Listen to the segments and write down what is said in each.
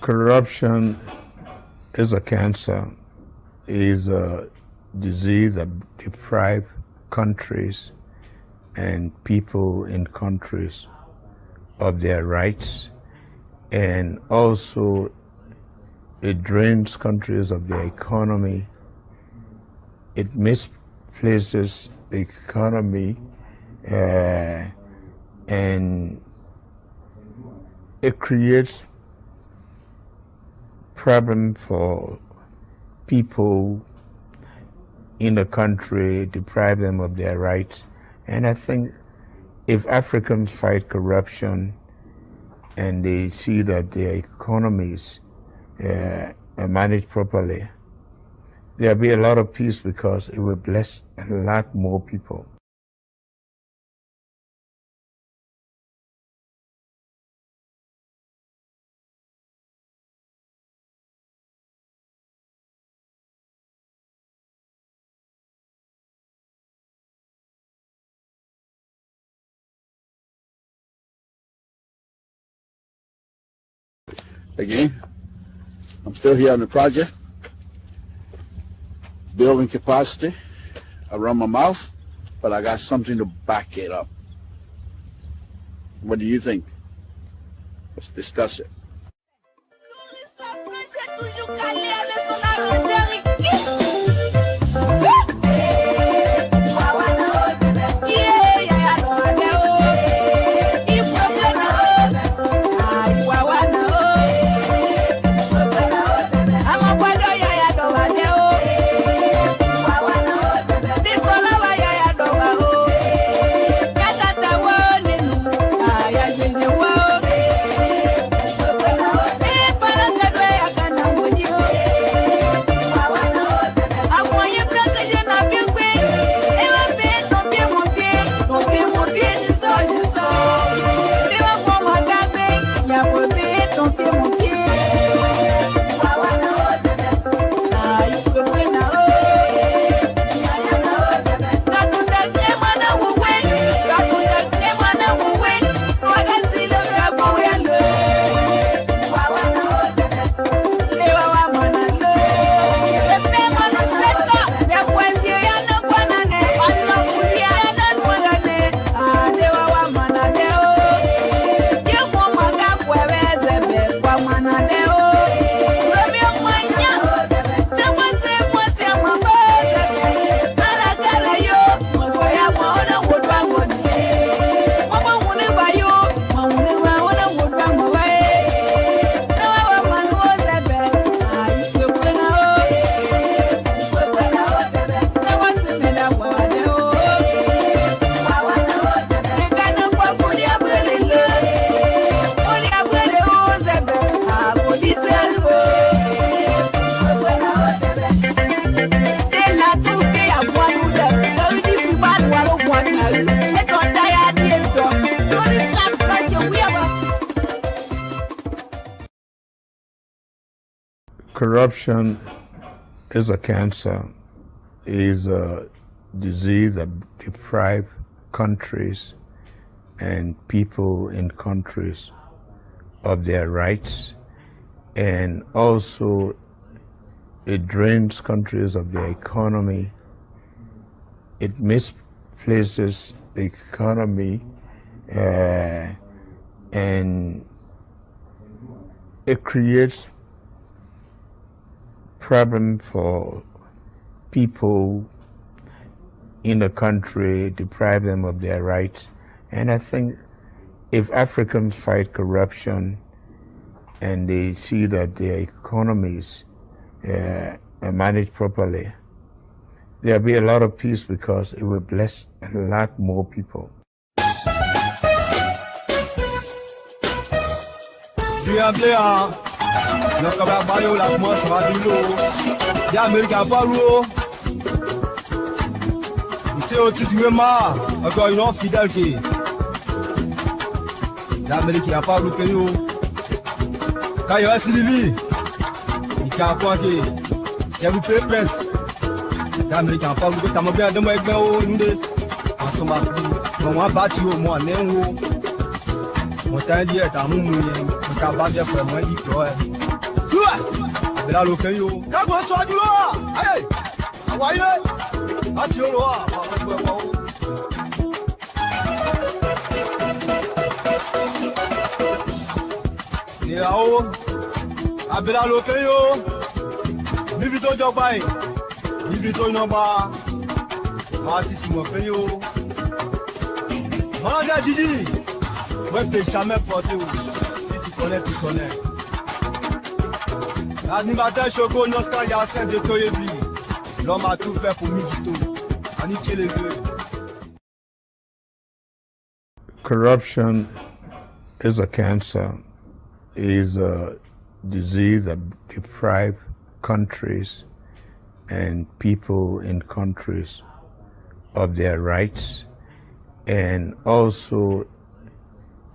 Corruption is a cancer, is a disease that deprives countries and people in countries of their rights, and also it drains countries of their economy. It misplaces the economy, and it creates problem for people in the country, deprive them of their rights. And I think if Africans fight corruption and they see that their economies are managed properly, there'll be a lot of peace because it will bless a lot more people. Again, I'm still here on the project, building capacity around my mouth, but I got something to back it up. What do you think? Let's discuss it. Corruption is a cancer, is a disease that deprives countries and people in countries of their rights, and also it drains countries of their economy. It misplaces the economy, and it creates problem for people in the country, deprive them of their rights. And I think if Africans fight corruption and they see that their economies are managed properly, there'll be a lot of peace because it will bless a lot more people. Abela lokeyo. Kago so adulo. Hey. Awaye. Atiolo. Yao. Abela lokeyo. Níbi tó jọba yìí. Níbi tó yọba. Máa ti sìnwọ̀n pé yóò. Máa jẹ́ jíjí. Wọ́n pè jamais forcé o. Si tu connais, tu connais. L'animateur Choco Noska Yassin de Toyebi. L'homme a tout fait pour Mivito. Aniche les deux. Corruption is a cancer, is a disease that deprives countries and people in countries of their rights, and also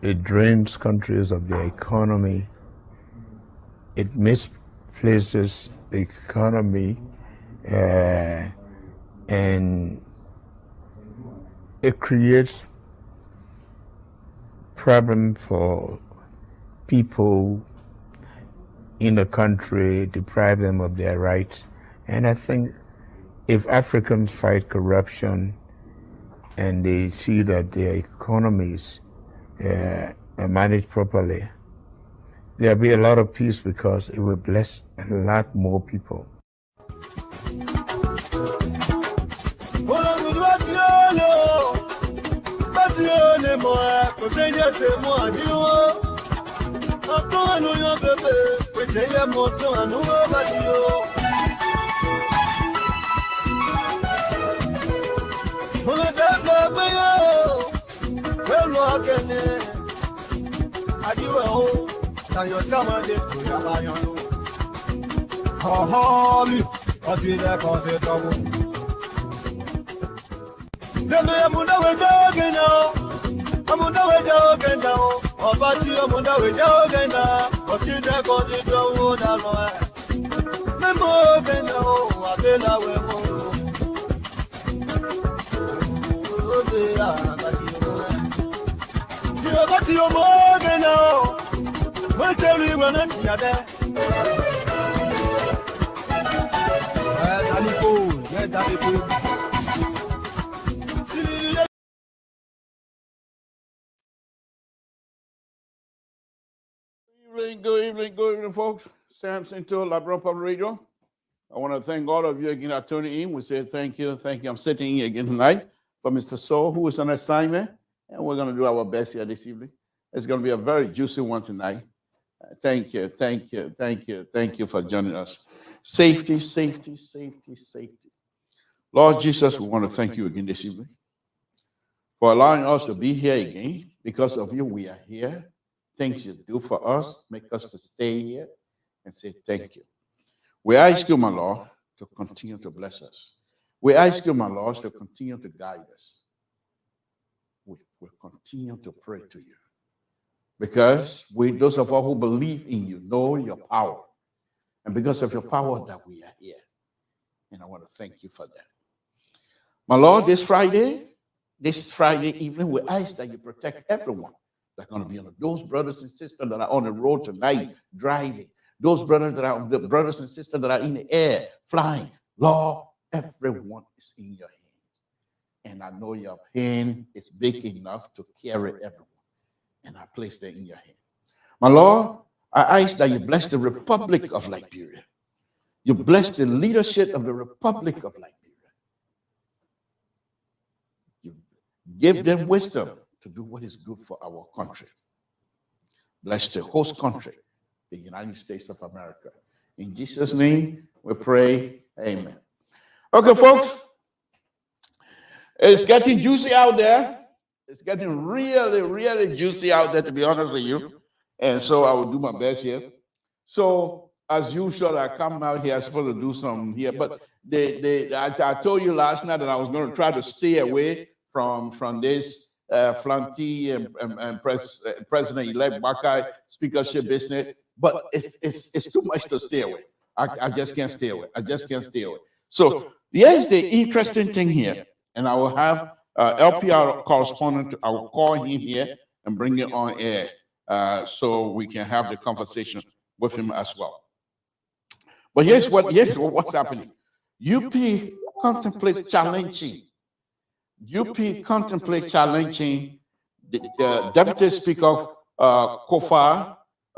it drains countries of their economy. It misplaces the economy, and it creates problem for people in the country, deprive them of their rights. And I think if Africans fight corruption and they see that their economies are managed properly, there'll be a lot of peace because it will bless a lot more people. Good evening, folks. Samson to Liberian Public Radio. I want to thank all of you again for tuning in. We say thank you. I'm sitting here again tonight for Mr. Saul, who is on assignment, and we're going to do our best here this evening. It's going to be a very juicy one tonight. Thank you for joining us. Safety. Lord Jesus, we want to thank you again this evening for allowing us to be here again. Because of you, we are here. Things you do for us, make us to stay here and say thank you. We ask you, my Lord, to continue to bless us. We ask you, my Lord, to continue to guide us. We will continue to pray to you. Because those of us who believe in you, know your power. And because of your power that we are here. And I want to thank you for that. My Lord, this Friday evening, we ask that you protect everyone that's going to be on those brothers and sisters that are on the road tonight driving, those brothers and sisters that are in the air flying. Lord, everyone is in your hands, and I know your hand is big enough to carry everyone, and I place that in your hand. My Lord, I ask that you bless the Republic of Liberia. You bless the leadership of the Republic of Liberia. You give them wisdom to do what is good for our country. Bless the host country, the United States of America. In Jesus' name, we pray. Amen. Okay, folks, it's getting juicy out there. It's getting really juicy out there, to be honest with you. And so I will do my best here. So, as usual, I come out here, I'm supposed to do some here, but I told you last night that I was going to try to stay away from this Flanty and President-elect Bakai speakership business, but it's too much to stay away. I just can't stay away. So here's the interesting thing here, and I will have LPR correspondent. I will call him here and bring it on air so we can have the conversation with him as well. But here's what's happening. UP contemplates challenging. UP contemplates challenging the Deputy Speaker Kofa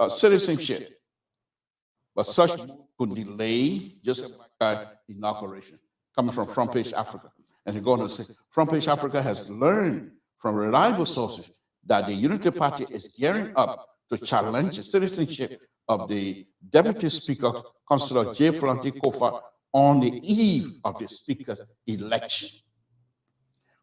citizenship, but such could delay just like inauguration. Coming from Front Page Africa, and you're going to say Front Page Africa has learned from reliable sources that the Unity Party is gearing up to challenge the citizenship of the Deputy Speaker, Councillor J. Flanty Kofa, on the eve of the Speaker's election.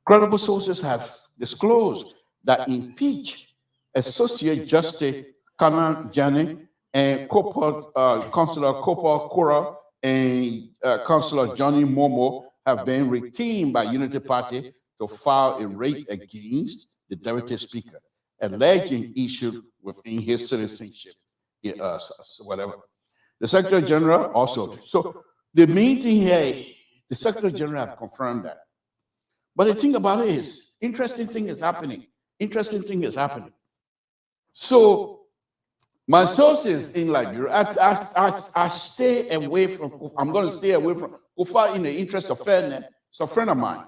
Credible sources have disclosed that impeached Associate Justice Kanan Jani and Councillor Kopa Kura and Councillor Johnny Momo have been retained by Unity Party to file a raid against the Deputy Speaker, alleging issues within his citizenship, whatever. The Secretary General also. So the main thing here, the Secretary General have confirmed that. But the thing about it is, interesting thing is happening. Interesting thing is happening. So my sources in Liberia, I stay away from, I'm going to stay away from Kofa in the interest of fairness. It's a friend of mine.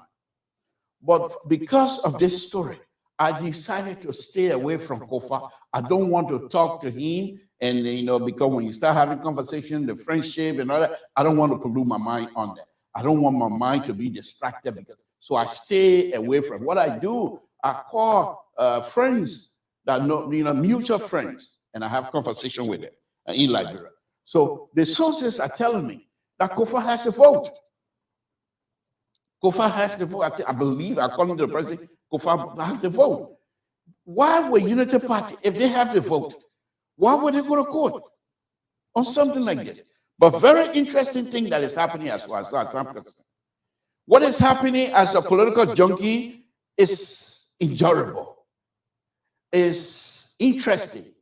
But because of this story, I decided to stay away from Kofa. I don't want to talk to him. And, because when you start having conversation, the friendship and all that, I don't want to pollute my mind on that. I don't want my mind to be distracted so I stay away from what I do. I call friends that know, mutual friends, and I have conversation with them in Liberia. So the sources are telling me that Kofa has a vote. Kofa has the vote. I believe, according to the president, Kofa has the vote. Why would Unity Party, if they have the vote, why would they go to court on something like this? But very interesting thing that is happening as far as I'm concerned. What is happening as a political junkie is enjoyable, is interesting.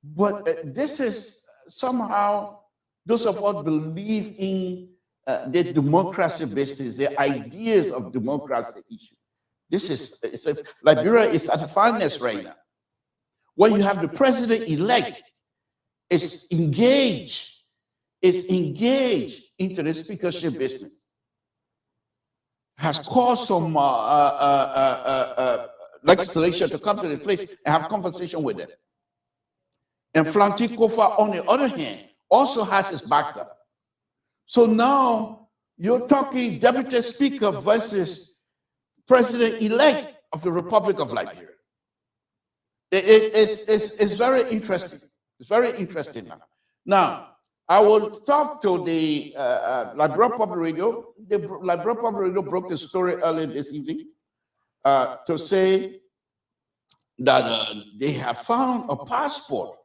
But this is somehow, those of us believe in the democracy business, the ideas of democracy issue. This is, Liberia is at the finest right now. When you have the president-elect is engaged into the speakership business, has caused some legislation to come to the place and have conversation with them. And Flanty Kofa, on the other hand, also has his backup. So now you're talking Deputy Speaker versus President-elect of the Republic of Liberia. It's very interesting. It's very interesting now. Now, I will talk to the Liberia Public Radio. The Liberia Public Radio broke the story earlier this evening to say that they have found a passport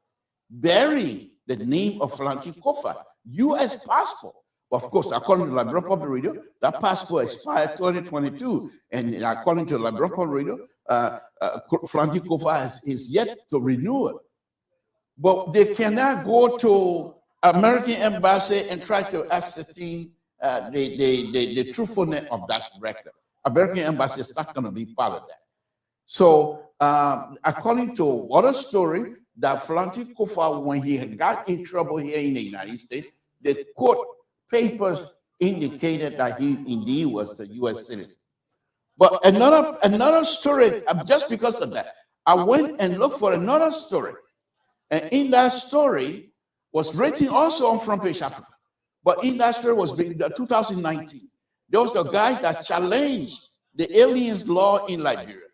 bearing the name of Flanty Kofa, U.S. passport. Of course, according to Liberia Public Radio, that passport expired 2022, and according to Liberia Public Radio, Flanty Kofa is yet to renew it. But they cannot go to American embassy and try to ascertain the truthfulness of that record. American embassy is not going to be part of that. So, according to other story, that Flanty Kofa, when he got in trouble here in the United States, the court papers indicated that he indeed was a U.S. citizen. But another story, just because of that, I went and looked for another story. And in that story was written also on Front Page Africa. But in that story was in 2019. There was a guy that challenged the aliens law in Liberia.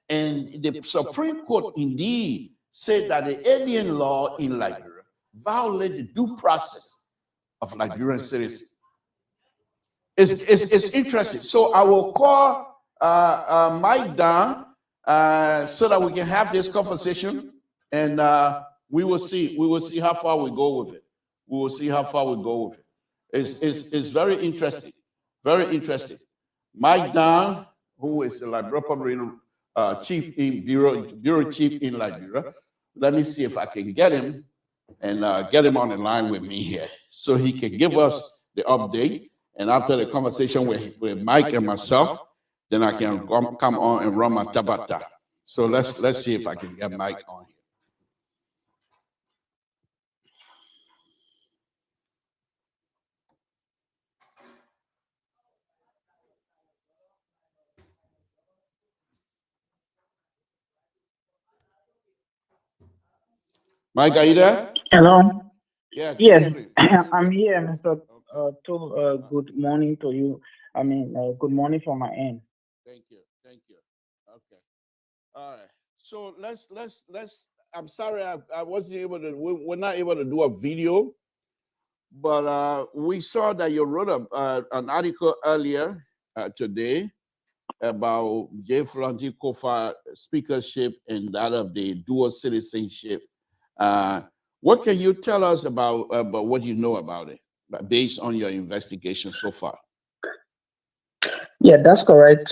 And the Supreme Court indeed said that the alien law in Liberia violated the due process of Liberian citizens. It's interesting. So I will call Mike down so that we can have this conversation, and we will see how far we go with it. We will see how far we go with it. It's very interesting, very interesting. Mike Down, who is the Liberia Public chief in bureau chief in Liberia. Let me see if I can get him and get him on the line with me here, so he can give us the update. And after the conversation with Mike and myself, then I can come on and run my tabata. So let's see if I can get Mike on here. Mike, are you there? Hello. Yeah, good Yes, evening. Good I'm evening. here, Mr. Okay. Good morning to you. Good morning from my end. Thank you. Thank you. Okay. All right. So let's. I'm sorry, I wasn't able to. We're not able to do a video, but we saw that you wrote an article earlier today about J. Flunty Kofa speakership and that of the dual citizenship. Uh, what can you tell us about what you know about it, based on your investigation so far? Yeah, that's correct.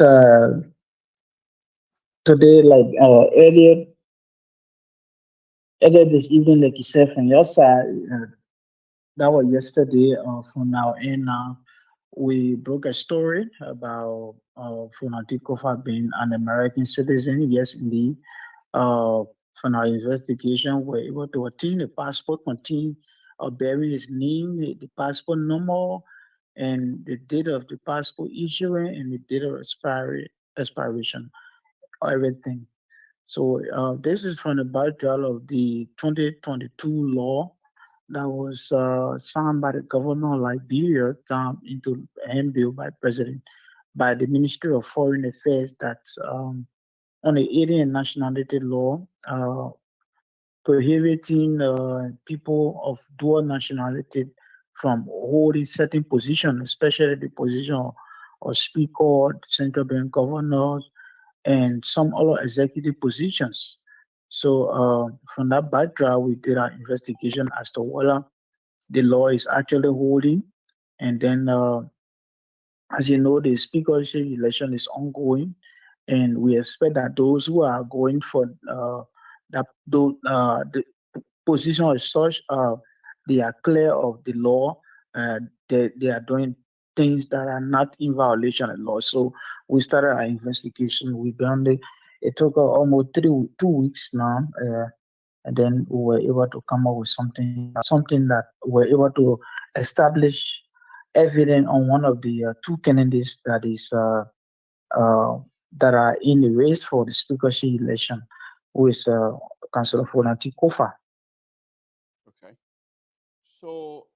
Today, earlier this evening, like you said from your side, that was yesterday. From now in, we broke a story about Funati Kofa being an American citizen. Yes, indeed. Uh, from our investigation, we were able to obtain a passport contain bearing his name, the passport number, and the date of the passport issuing and the date of expiration, everything. So this is from the background of the 2022 law that was signed by the governor of Liberia into handbill by the Ministry of Foreign Affairs that's on the alien nationality law, prohibiting people of dual nationality from holding certain positions, especially the position of speaker, central bank governors, and some other executive positions. So, from that background, we did our investigation as to whether the law is actually holding. And then, as you know, the speakership election is ongoing, and we expect that those who are going for the position as such, they are clear of the law. They are doing things that are not in violation of law. So we started our investigation. We done it took almost 2 weeks now, and then we were able to come up with something that we're able to establish evidence on one of the two candidates uh, that are in the race for the speakership election, with Councillor Fonati Kofa. Okay. So,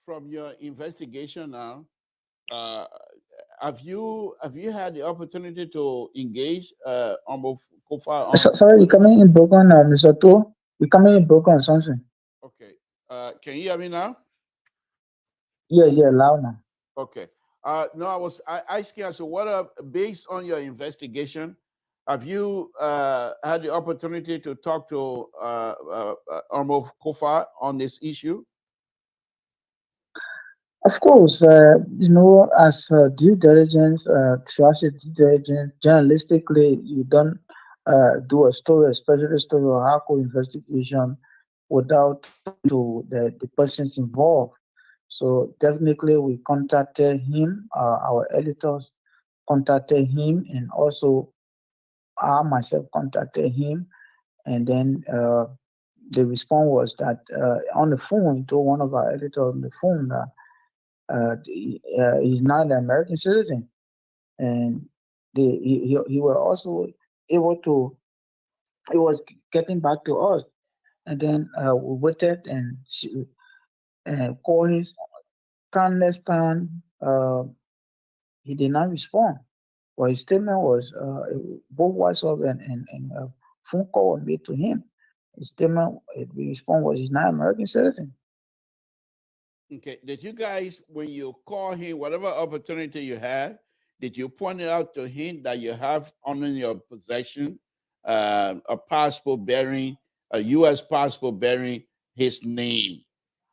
from your investigation now, uh, have you had the opportunity to engage on both Kofa on? Sorry, you're coming in broken, Mr. To. You're coming in broken or something. Okay. Can you hear me now? Yeah, yeah, loud now. Okay. No, I asking you, so based on your investigation, have you had the opportunity to talk to Armo Kofa on this issue? Of course, as due diligence, trusted due diligence, journalistically, you don't do a story, especially a story or hardcore investigation, without to the persons involved. So definitely, we contacted him. Our editors contacted him, and also I myself contacted him, and then the response was that on the phone, he told one of our editors on the phone that he's not an American citizen, and he was also able to. He was getting back to us, and then we waited and called his countless time. He did not respond. But his statement was both WhatsApp and phone call were made to him. His statement, the response was he's not an American citizen. Okay. Did you guys, when you call him, whatever opportunity you had, did you point it out to him that you have on in your possession a passport bearing, a U.S. passport bearing his name?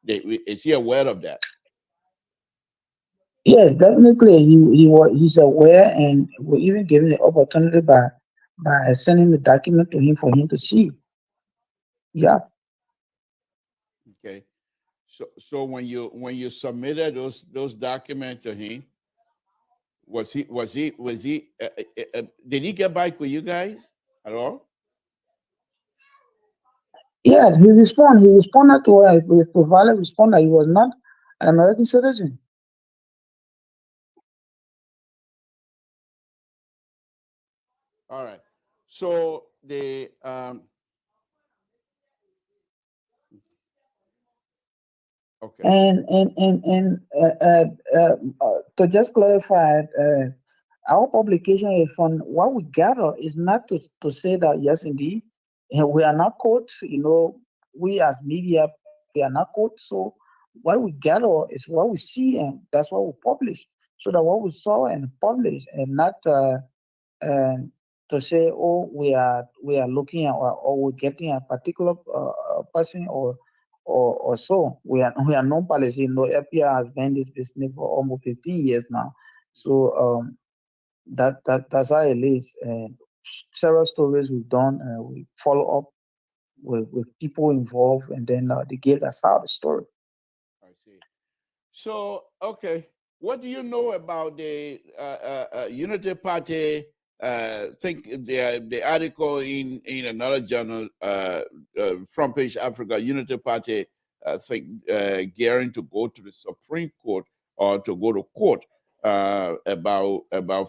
Is he aware of that? Yes, definitely. He's aware, and we're even given the opportunity by sending the document to him for him to see. Yeah. Okay. So when you submitted those documents to him, did he get back with you guys at all? Yeah, he responded. He responded to us. We provided respond that he was not an American citizen. All right. So the Okay. To just clarify, our publication is from what we gather is not to say that yes, indeed, we are not caught. We as media, we are not caught. So what we gather is what we see, and that's what we publish. So that what we saw and publish, and not and to say, oh, we are looking at, or we're getting a particular person, or so. We are non-policy. LPR has been in this business for almost 15 years now. So that's how it is. And several stories we've done, we follow up with people involved, and then they give us out the story. I see. So, okay, what do you know about the Unity Party? Think the article in another journal, Front Page Africa, Unity Party, think gearing to go to the Supreme Court or to go to court about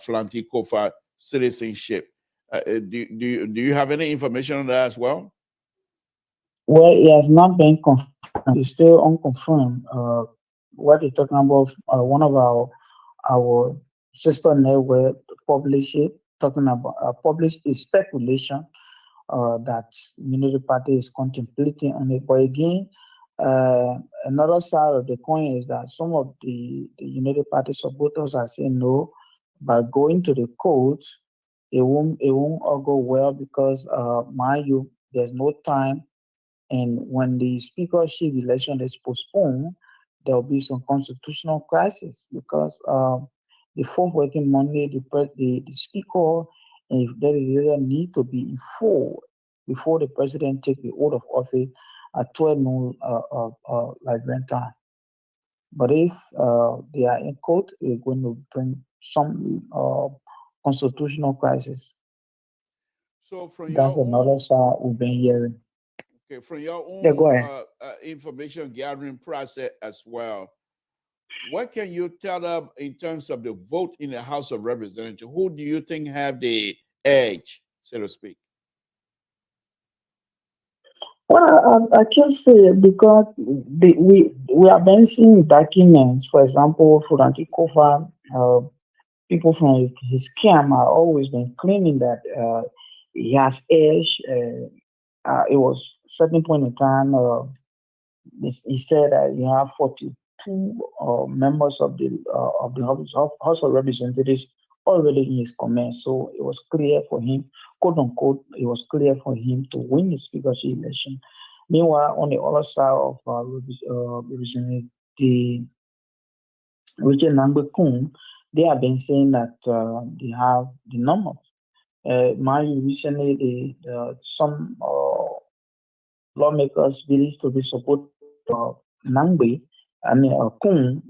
Flanty Kofa citizenship. Do you have any information on that as well? Well, it has not been confirmed. It's still unconfirmed. What you're talking about, one of our sister network published it, talking about published a speculation that Unity Party is contemplating on it. But again, another side of the coin is that some of the Unity Party supporters are saying no, by going to the court, it won't all go well because mind you, there's no time, and when the speakership election is postponed, there will be some constitutional crisis because the fourth working Monday, the speaker, if there is really a need to be informed before the president take the oath of office at 12 noon Liberian time. But if they are in court, it's going to bring some constitutional crisis. So from That's your another own side we've been hearing. Okay, from your Yeah, go own ahead. information gathering process as well, what can you tell us in terms of the vote in the House of Representatives? Who do you think have the edge, so to speak? Well, I can say it because we have been seeing documents. For example, for Antikofa, people from his camp are always been claiming that he has age. It was certain point in time. He said that you have 42 members of the House of Representatives already in his command. So it was clear for him, quote unquote, it was clear for him to win the speakership election. Meanwhile, on the other side of Representative the Richard Nangbe, they have been saying that they have the numbers. Mind recently, some lawmakers believed to be supporting Nangbe, Kun.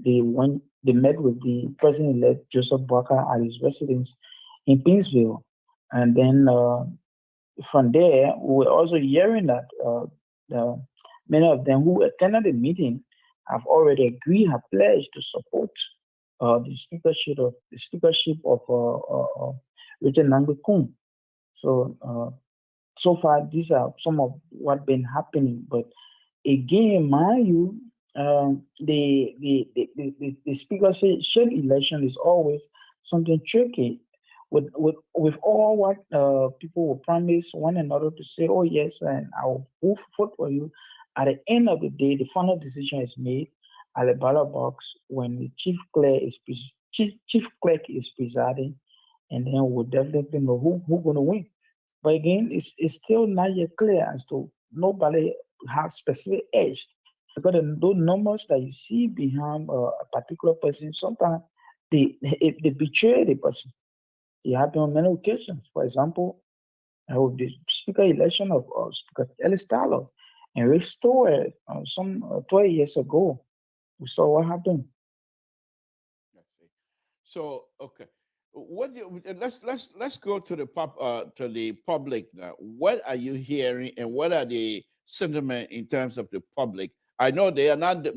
They met with the president-elect Joseph Boakai at his residence in Pinsville, and then from there, we were also hearing that the, many of them who attended the meeting have already agreed, have pledged to support the speakership of Richard Nangbe Kun. So so far, these are some of what been happening. But again, mind you, the speakership election is always something tricky. With all what people will promise one another to say, oh yes, and I will vote for you. At the end of the day, the final decision is made at the ballot box when the chief clerk is presiding, and then we'll definitely know who going to win. But again, it's still not yet clear as to nobody has specific edge because those numbers that you see behind a particular person, sometimes they betray the person. It happened on many occasions. For example, with the speaker election of Speaker Ellis Tyler and Rick Stewart some 12 years ago. We saw what happened. Let's see. So, okay, let's go to the public now. What are you hearing, and what are the sentiment in terms of the public? I know they are not the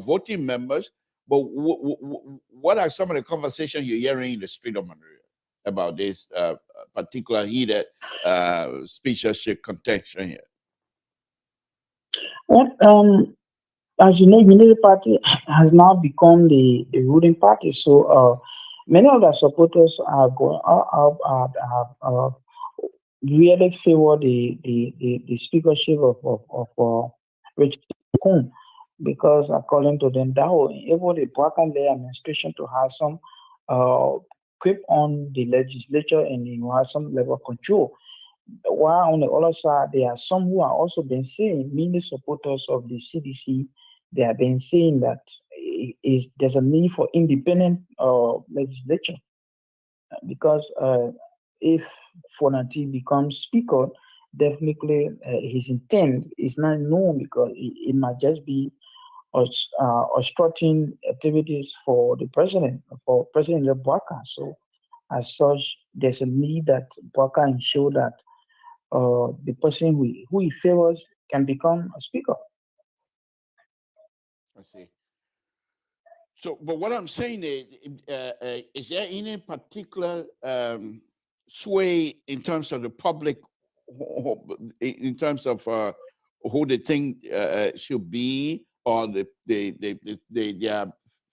voting members, but what are some of the conversations you're hearing in the street of Monrovia about this particular heated speakership contention here? Well, as you know, Unity Party has now become the ruling party. So many of the supporters are going really favor the speakership of Richard Kun, because according to them, that will enable the Bwakande administration to have some uh, grip on the legislature and have some level of control. While on the other side, there are some who are also been saying, mainly supporters of the CDC, they have been saying that there's a need for independent legislature, because if Fonati becomes speaker, definitely his intent is not known, because it might just be obstructing activities for the president, for President Bwaka. So as such, there's a need that Bwaka ensure that the person who he favors can become a speaker. I see. So, but what I'm saying is there any particular sway in terms of the public, in terms of who they think should be, or their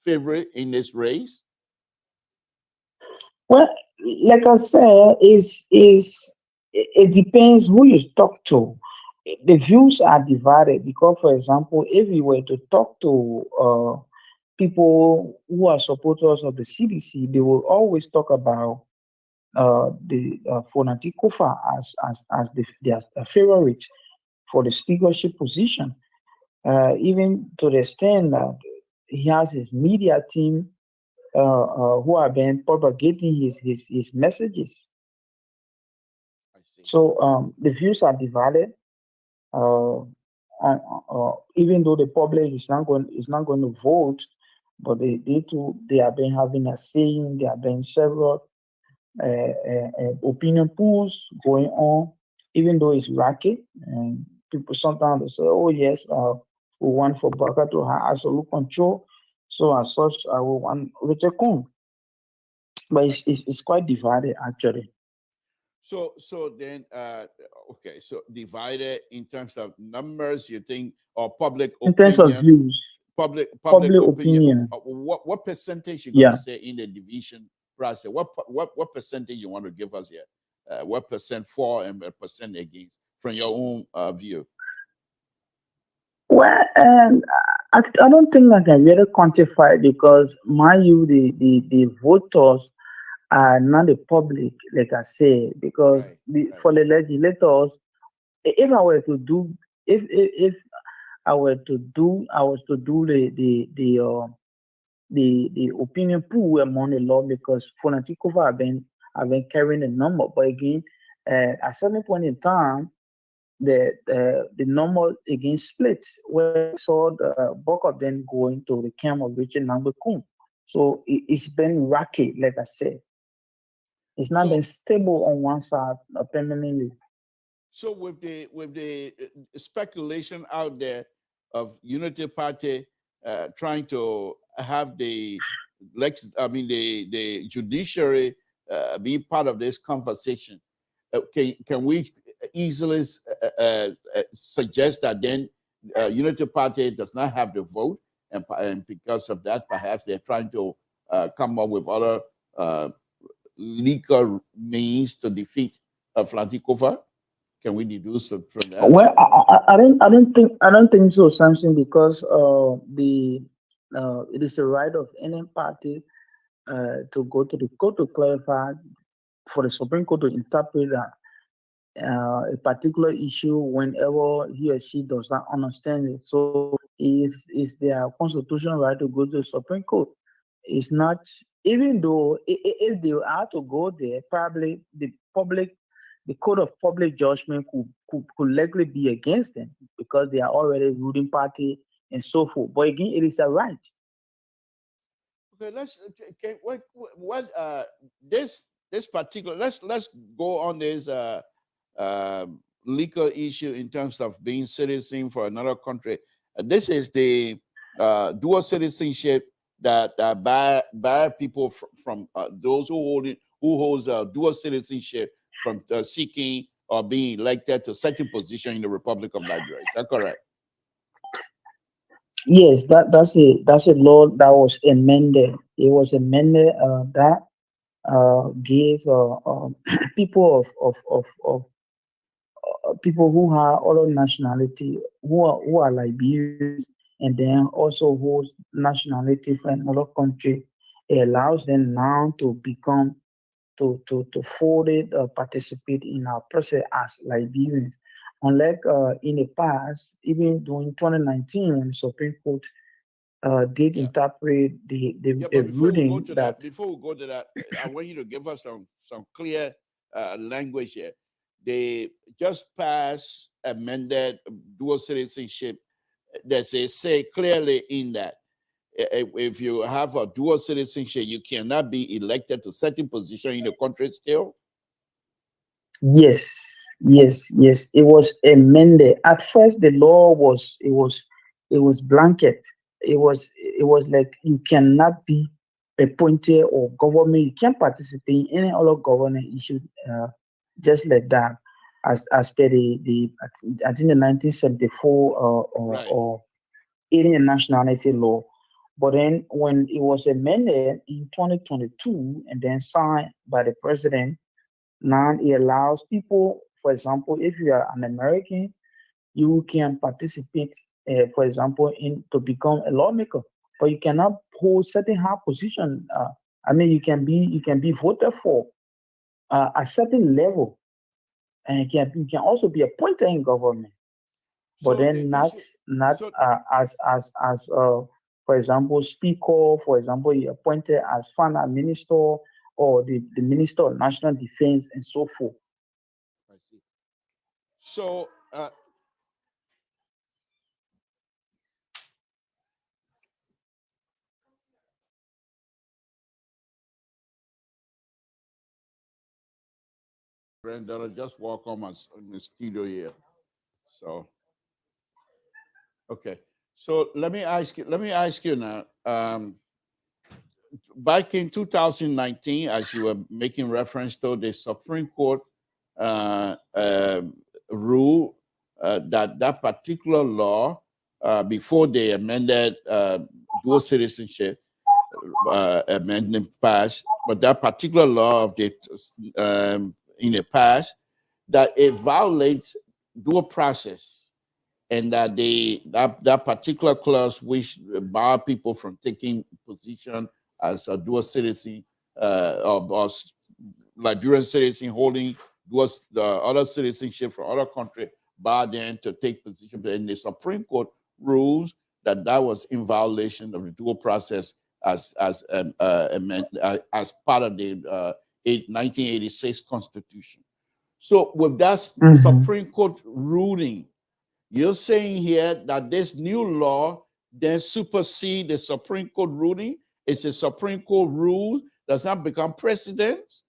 favorite in this race? Well, like I said, it depends who you talk to. The views are divided, because, for example, if you were to talk to people who are supporters of the CDC, they will always talk about the Fonati Kofa as their favorite for the speakership position, even to the extent that he has his media team who have been propagating his messages. I see. So the views are divided. Even though the public is not going to vote, but they have been having a saying. There have been several opinion polls going on, even though it's racket, and people sometimes they say, "Oh yes, we want for Baka to have absolute control." So as such, I will want Richard Kun, but it's quite divided actually. So then, okay, so divided in terms of numbers, you think, or public In terms of opinion, views, public public opinion. opinion, What percentage you're going to yeah. say in the division process? What percentage you want to give us here? What percent for and a percent against from your own view? Well, and I don't think I can really quantify, because mind you, the voters are not the public, like I say, because Right, right. for the legislators, if I were to do, if I was to do the opinion pool among the lawmakers, Fonatikova have been carrying the number, but again, at certain point in time, the number again split, where we saw the bulk of them going to the camp of Richard Nambekun. So it's been rocky, like I said. It's not been So stable on one side permanently. so with the speculation out there of Unity Party trying to have the judiciary be part of this conversation, can we easily suggest that then Unity Party does not have the vote, and because of that, perhaps they're trying to come up with other uh, legal means to defeat Flantikova? Can we deduce from that? Well, I don't think so, Samson, because the it is the right of any party to go to the court to clarify, for the Supreme Court to interpret a particular issue whenever he or she does not understand it. So it's their constitutional right to go to the Supreme Court. It's not, even though if they are to go there, probably the code of public judgment could likely be against them, because they are already ruling party and so forth. But again, it is a right. Okay, what this particular, let's go on this uh, legal issue in terms of being citizen for another country. This is the dual citizenship that by people from those who holds dual citizenship from seeking or being elected to certain position in the Republic of Liberia. Is that correct? Yes, that's a law that was amended. It was amended that gave people of people who have other nationality who are Liberians and then also whose nationality from another country. It allows them now to become to fully participate in our process as Liberians. Unlike in the past, even during 2019, when the Supreme Court did Yeah. interpret Yeah, the but ruling that before we go to that, I want you to give us some clear language here. They just passed amended dual citizenship that they say clearly in that if you have a dual citizenship, you cannot be elected to certain position in the country still. yes, yes, it was amended. At first, the law was it was blanket. It was like you cannot be appointed or government. You can't participate in any other government issue just like that. As per I think the 1974 Right. or Indian nationality law. But then when it was amended in 2022 and then signed by the president, now it allows people, for example, if you are an American, you can participate, for example, in to become a lawmaker, but you cannot hold certain high position. I mean, you can be voted for a certain level, and you can also be appointed in government, but So the then issue, not so as for example, speaker, for example, you appointed as finance minister or the minister of national defense and so forth. I see. So Brenda, just walk on my mosquito here. So okay. So let me ask you now. Back in 2019, as you were making reference to, the Supreme Court rule that particular law before they amended dual citizenship amendment passed, but that particular law of the in the past that it violates dual process, and that that particular clause which bar people from taking position as a dual citizen or Liberian citizen holding dual the other citizenship from other country, bar them to take position. And the Supreme Court rules that that was in violation of the dual process as part of the 1986 Constitution. So with that Mhm. Supreme Court ruling, you're saying here that this new law then supersede the Supreme Court ruling? It's a Supreme Court rule does not become precedent?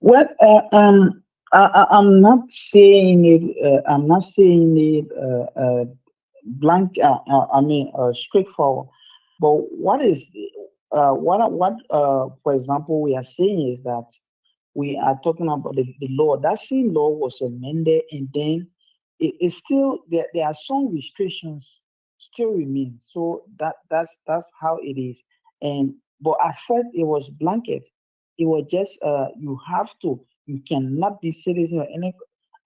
Well, I'm not saying it. I'm not saying it blank. I mean, straightforward. But for example, we are saying is that we are talking about the law. That same law was amended, and then it's still there are some restrictions still remain. So that's how it is. And but at first it was blanket. It was just you cannot be citizen of any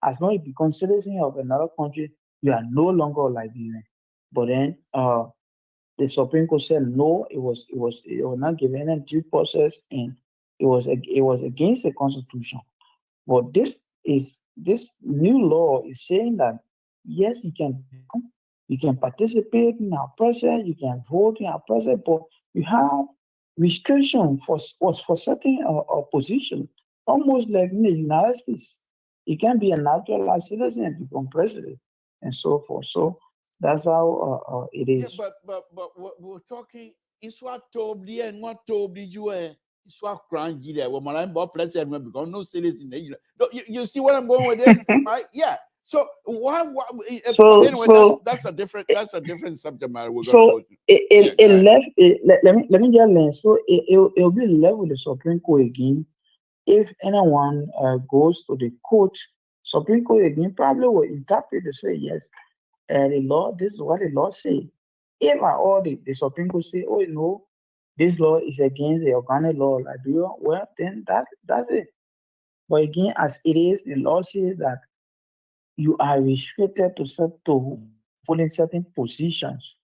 as long as you become citizen of another country, you are no longer a Liberian. But then the Supreme Court said no, it was not given any due process, and it was against the Constitution. But this new law is saying that yes, you can participate in our process, you can vote in our process, but you have restriction for certain position, almost like in the United States. You can be a naturalized citizen and become president and so forth. So that's how it Yeah, is. but we're talking. It's what told you and what told you. It's what crying you there. Well, my about president because no citizen. You see what I'm going with this, right? Yeah. So why but So anyway, so that's a different subject matter we're gonna so go to. Yeah, it go ahead. left let me just learn. So it'll be left with the Supreme Court again. If anyone goes to the court, Supreme Court again probably will interpret to say yes. And the law, this is what the law say. If at all the Supreme Court say, oh, no, this law is against the organic law of Liberia, well, then that's it. But again, as it is, the law says that you are restricted to holding certain positions.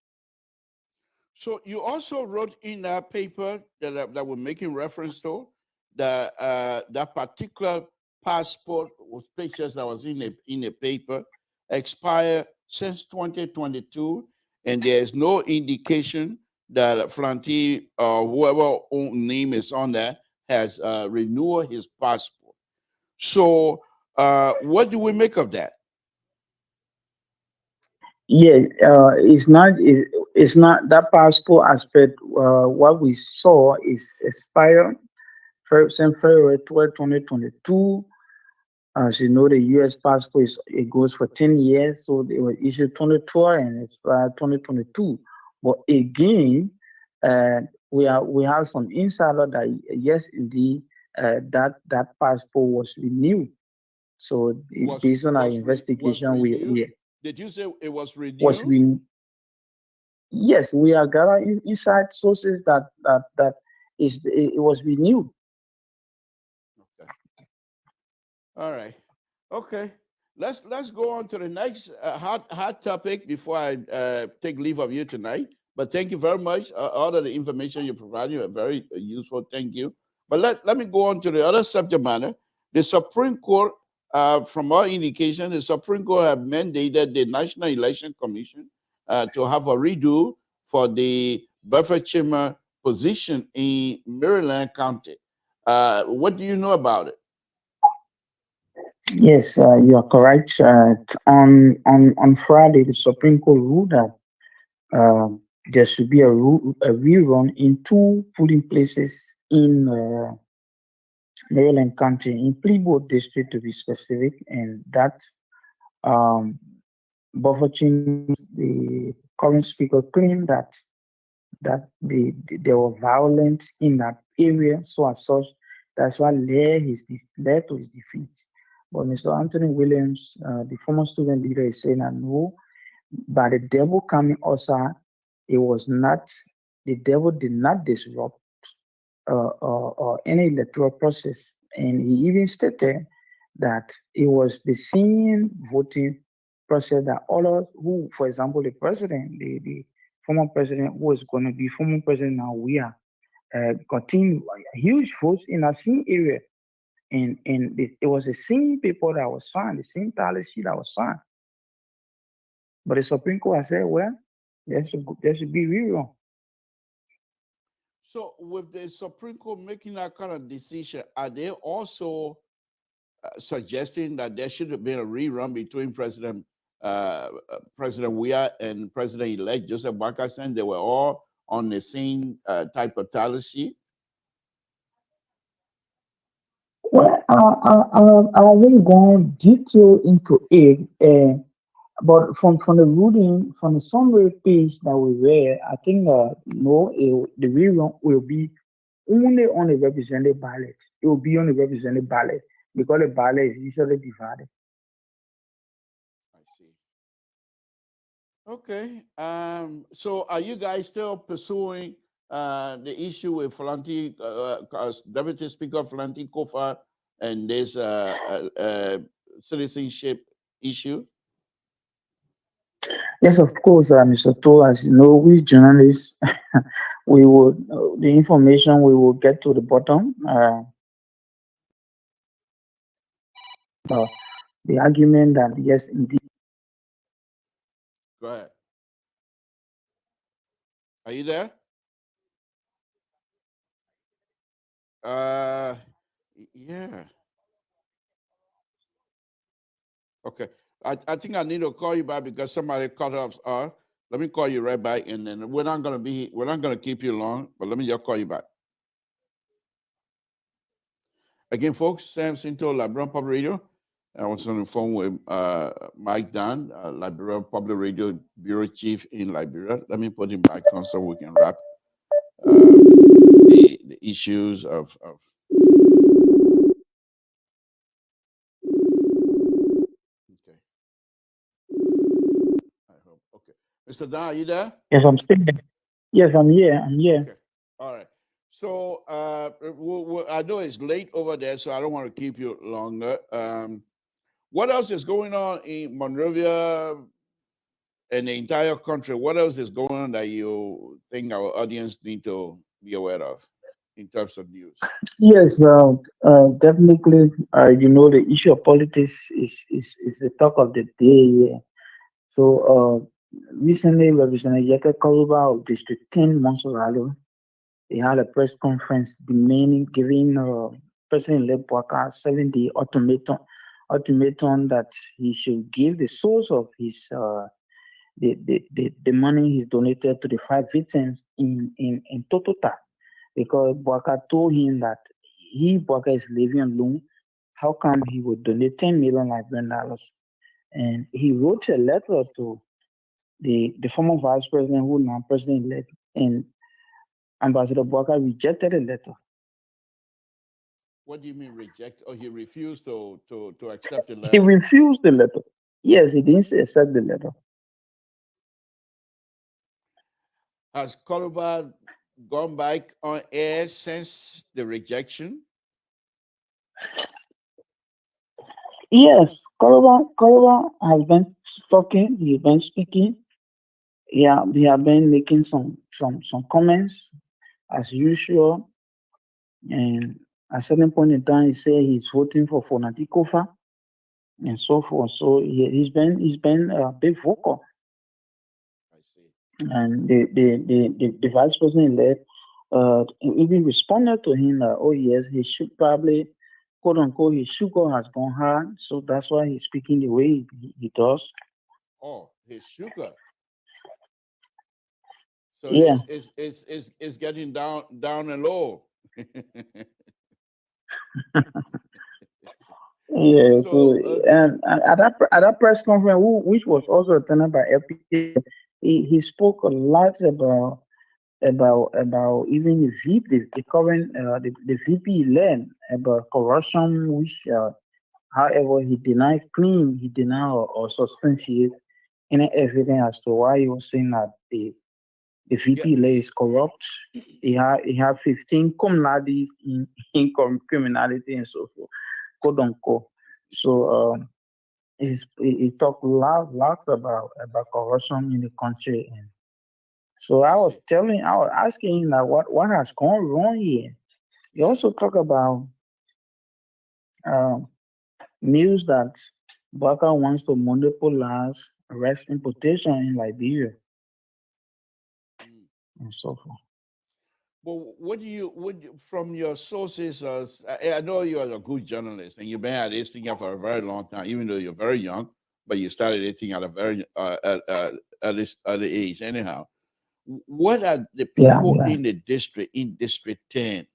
So you also wrote in that paper that we're making reference to that particular passport with pictures that was in a paper expired since 2022, and there's no indication that Flanty or whoever own name is on there has renewed his passport. So what do we make of that? Yeah, it's not that passport aspect. What we saw is expired since February 12, 2022. As you know, the U.S. passport it goes for 10 years, so they were issued 2012 and expired 2022. But again, we have some insider that yes, indeed, that passport was renewed. So based on our investigation, we did you say it was was renewed? we yes, we are gathering inside sources that it was renewed. Okay. All right. Okay. Let's go on to the next hot topic before I take leave of you tonight. But thank you very much. All of the information you provided are very useful. Thank you. But let me go on to the other subject matter. The Supreme Court, from our indication, the Supreme Court have mandated the National Election Commission to have a redo for the buffer chamber position in Maryland County. What do you know about it? Yes, you are correct. On Friday, the Supreme Court ruled that there should be a rerun in two polling places in Maryland County, in Plebo District to be specific, and that um, Buffalo, the current speaker, claimed that there was violence in that area, so as such, that's what led to his defeat. But Mr. Anthony Williams, the former student leader, is saying that no, by the devil coming outside, it was not, the devil did not disrupt any electoral process. And he even stated that it was the same voting process that all of who, for example, the president, the former president who is going to be former president now, we are gotten huge votes in that same area. And it was the same people that was signed, the same tally sheet that was signed. But the Supreme Court has said, well, there should be rerun. So, with the Supreme Court making that kind of decision, are they also suggesting that there should have been a rerun between President Weah and President-elect Joseph Bakasan? They were all on the same type of tally sheet? Well, I won't go detail into it, but from the ruling, from the summary page that we read, I think no, the rerun will be only on the represented ballot. It will be on the represented ballot because the ballot is usually divided. I see. Okay. So are you guys still pursuing the issue with Flanty, Deputy Speaker Flanty Kofa and this citizenship issue? Yes, of course, Mr. Toll, as you know, we journalists, we will, the information we will get to the bottom. The argument that yes, indeed. Go ahead. Are you there? Yeah. Okay. I think I need to call you back because somebody cut off. Let me call you right back, and then we're not gonna keep you long, but let me just call you back. Again, folks, Samson to Liberian Public Radio. I was on the phone with Mike Dunn, Liberian Public Radio Bureau Chief in Liberia. Let me put him back on so we can wrap the issues of okay. Mr. Don, are you there? Yes, I'm still there. Yes, I'm here. I'm here. Okay. All right. So I know it's late over there, so I don't want to keep you longer. What else is going on in Monrovia and the entire country? What else is going on that you think our audience need to be aware of in terms of news? Yes, definitely. You know, the issue of politics is the talk of the day. Yeah. So, recently, Representative Yeke Kaluba of District 10, Monsoralo, he had a press conference demanding, giving President Lebwaka 7-day ultimatum that he should give the source of his the money he's donated to the 5 victims in Totota, because Bwaka told him that Bwaka is living alone. How come he would donate 10 million Liberian dollars? And he wrote a letter to the former vice president, who now president elect, and Ambassador Bwaka rejected the letter. What do you mean reject? Or he refused to accept the letter? He refused the letter. Yes, he didn't accept the letter. Has Kaluba gone back on air since the rejection? Yes, Kaluba has been talking. He's been speaking. Yeah, they have been making some comments as usual. And at a certain point in time, he said he's voting for Fonati Kofa and so forth. So he's been a big vocal. I see. And the vice president elect even responded to him that, oh yes, he should probably, quote unquote, his sugar has gone high, so that's why he's speaking the way he does. Oh, his sugar. So Yeah. it's getting down and low. Yeah. So So and at that press conference, which was also attended by LPR, he spoke a lot about even the VP, the current the VP led about corruption, which however he denied or substantiate any evidence as to why he was saying that the VP yeah, led is corrupt. He had 15 cum laude in criminality and so forth, quote unquote. So he talked lots about corruption in the country. And so I I see. was asking him that what has gone wrong here. He also talked about um, news that Baka wants to monopolize rice importation in Liberia Mm. and so forth. Well, from your sources? I know you are a good journalist and you've been at this thing for a very long time, even though you're very young, but you started this thing at a very early age. Anyhow, what are the Yeah, people yeah. in the district, in District 10,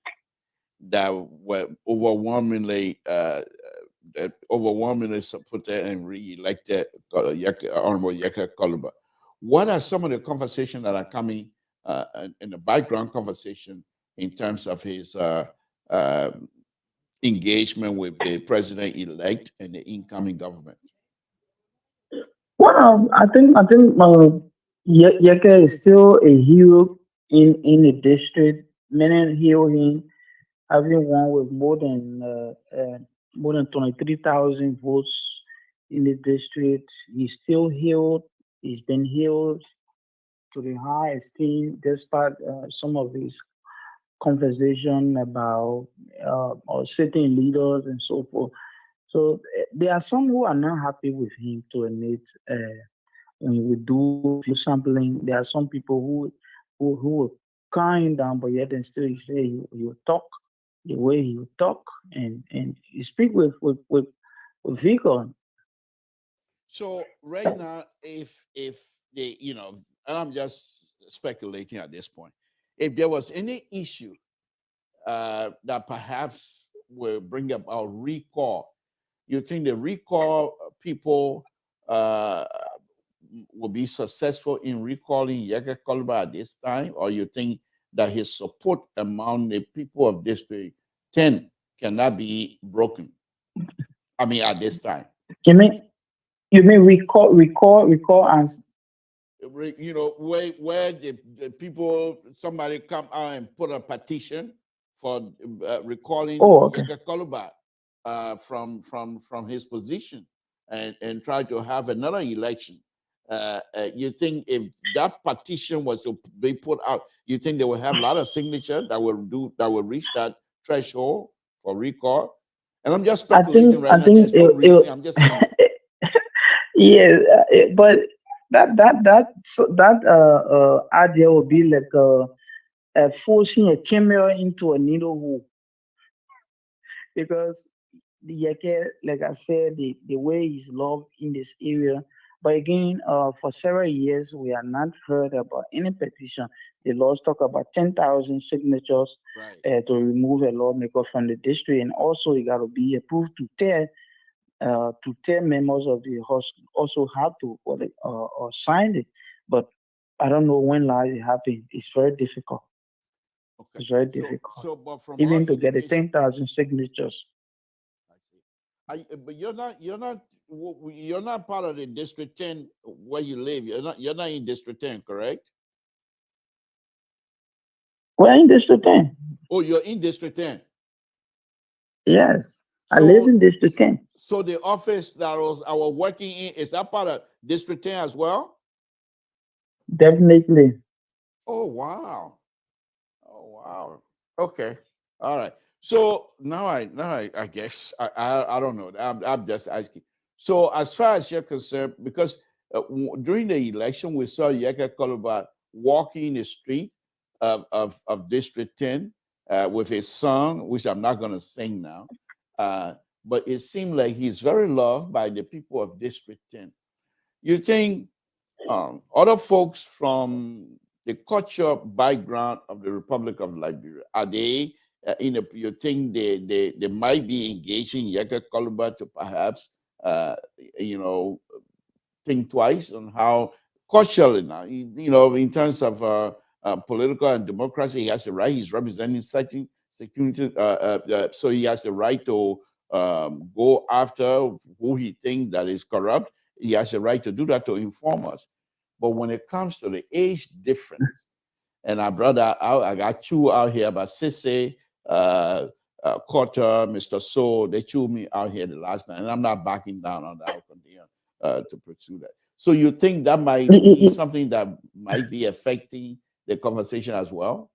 that were overwhelmingly supported and re-elected Honorable Yeke Kaluba? What are some of the conversations that are coming in the background conversation in terms of his uh, engagement with the president-elect and the incoming government? Well, I think Yeke is still a hero in the district. Many hero him, having won with more than 23,000 votes in the district. He's still healed. He's been healed to the high esteem despite some of his conversation about or certain leaders and so forth. So there are some who are not happy with him to admit. When we do few sampling, there are some people who will calm him down, but yet and still he say he will talk the way he will talk and he speak with vigor. So right now, if they, and I'm just speculating at this point, if there was any issue that perhaps will bring about recall, you think the recall people will be successful in recalling Yeke Kaluba at this time, or you think that his support among the people of District 10 cannot be broken? I mean, at this time. You mean you mean recall as you know, where the people, somebody come out and put a petition for recalling Oh, okay. Yeka Koluba from his position and try to have another election. You think if that petition was to be put out, you think they will have a lot of signatures that will reach that threshold for recall? And I'm just speculating right I now. think There's no reason. I'm just saying that. yeah, but that idea would be like forcing a camera into a needle hole, because the Yeke, like I said, the way is loved in this area. But again, for several years, we are not heard about any petition. The laws talk about 10,000 signatures Right. to remove a lawmaker from the district, and also you got to be approved to 10 members of the host also have to sign it. But I don't know when last it happened. It's very difficult. Okay. It's very difficult. So, but from our Even to get the indication, 10,000 signatures. I see. But you're not part of the District 10 where you live. You're not in District 10, correct? We're in District 10. Oh, you're in District 10. Yes. I live in So District 10. so the office that I was working in, is that part of District 10 as well? Definitely. Oh wow. Oh wow. Okay. All right. So now I guess I don't know. I'm just asking. So as far as you're concerned, because during the election we saw Yeka Koluba walking in the street of District 10 with his song, which I'm not going to sing now. But it seemed like he's very loved by the people of District 10. You think other folks from the cultural background of the Republic of Liberia, are they you think they might be engaging Yeka Koluba to perhaps you know, think twice on how culturally now, you know, in terms of political and democracy, he has the right. He's representing security, so he has the right to go after who he thinks that is corrupt. He has the right to do that, to inform us. But when it comes to the age difference, and I brought that out, I got two out here about Sisse, Carter, Mr. So, they chewed me out here the last night, and I'm not backing down on that. I'll continue to pursue that. So you think that might be something that might be affecting the conversation as well?